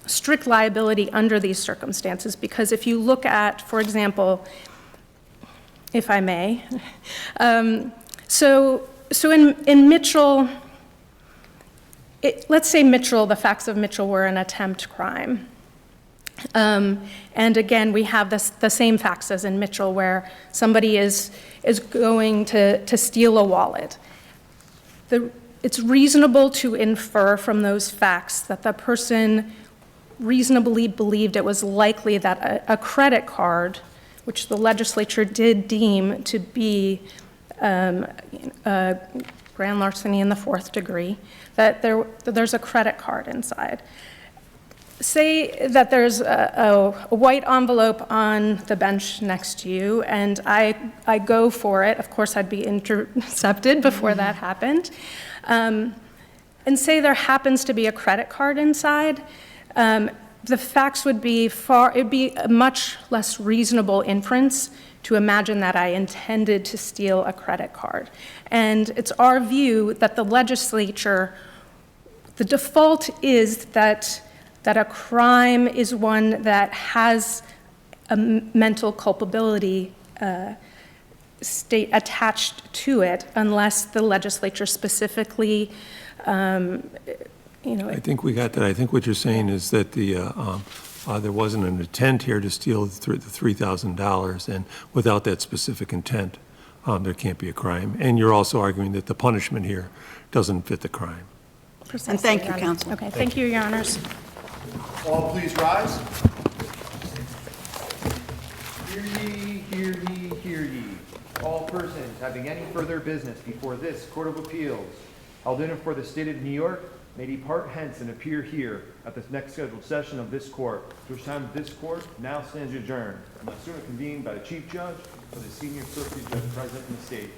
M: strict liability under these circumstances. Because if you look at, for example, if I may, so in Mitchell, let's say the facts of Mitchell were an attempt crime. And again, we have the same facts as in Mitchell, where somebody is going to steal a wallet. It's reasonable to infer from those facts that the person reasonably believed it was likely that a credit card, which the legislature did deem to be grand larceny in the fourth degree, that there's a credit card inside. Say that there's a white envelope on the bench next to you, and I go for it. Of course, I'd be intercepted before that happened. And say there happens to be a credit card inside. The facts would be it'd be a much less reasonable inference to imagine that I intended to steal a credit card. And it's our view that the legislature, the default is that a crime is one that has a mental culpability state attached to it, unless the legislature specifically,
G: I think we got that. I think what you're saying is that there wasn't an intent here to steal the $3,000, and without that specific intent, there can't be a crime. And you're also arguing that the punishment here doesn't fit the crime.
M: Precisely,
B: and thank you,
M: Your Honor.
B: counsel.
M: Okay, thank you, Your Honors.
A: All please rise. Hear ye, hear ye, hear ye. All persons having any further business before this Court of Appeals, held in and for the state of New York, may depart hence and appear here at the next scheduled session of this court, to which time this court now stands adjourned, unless sooner convened by the Chief Judge or the Senior Circuit Judge present in the state.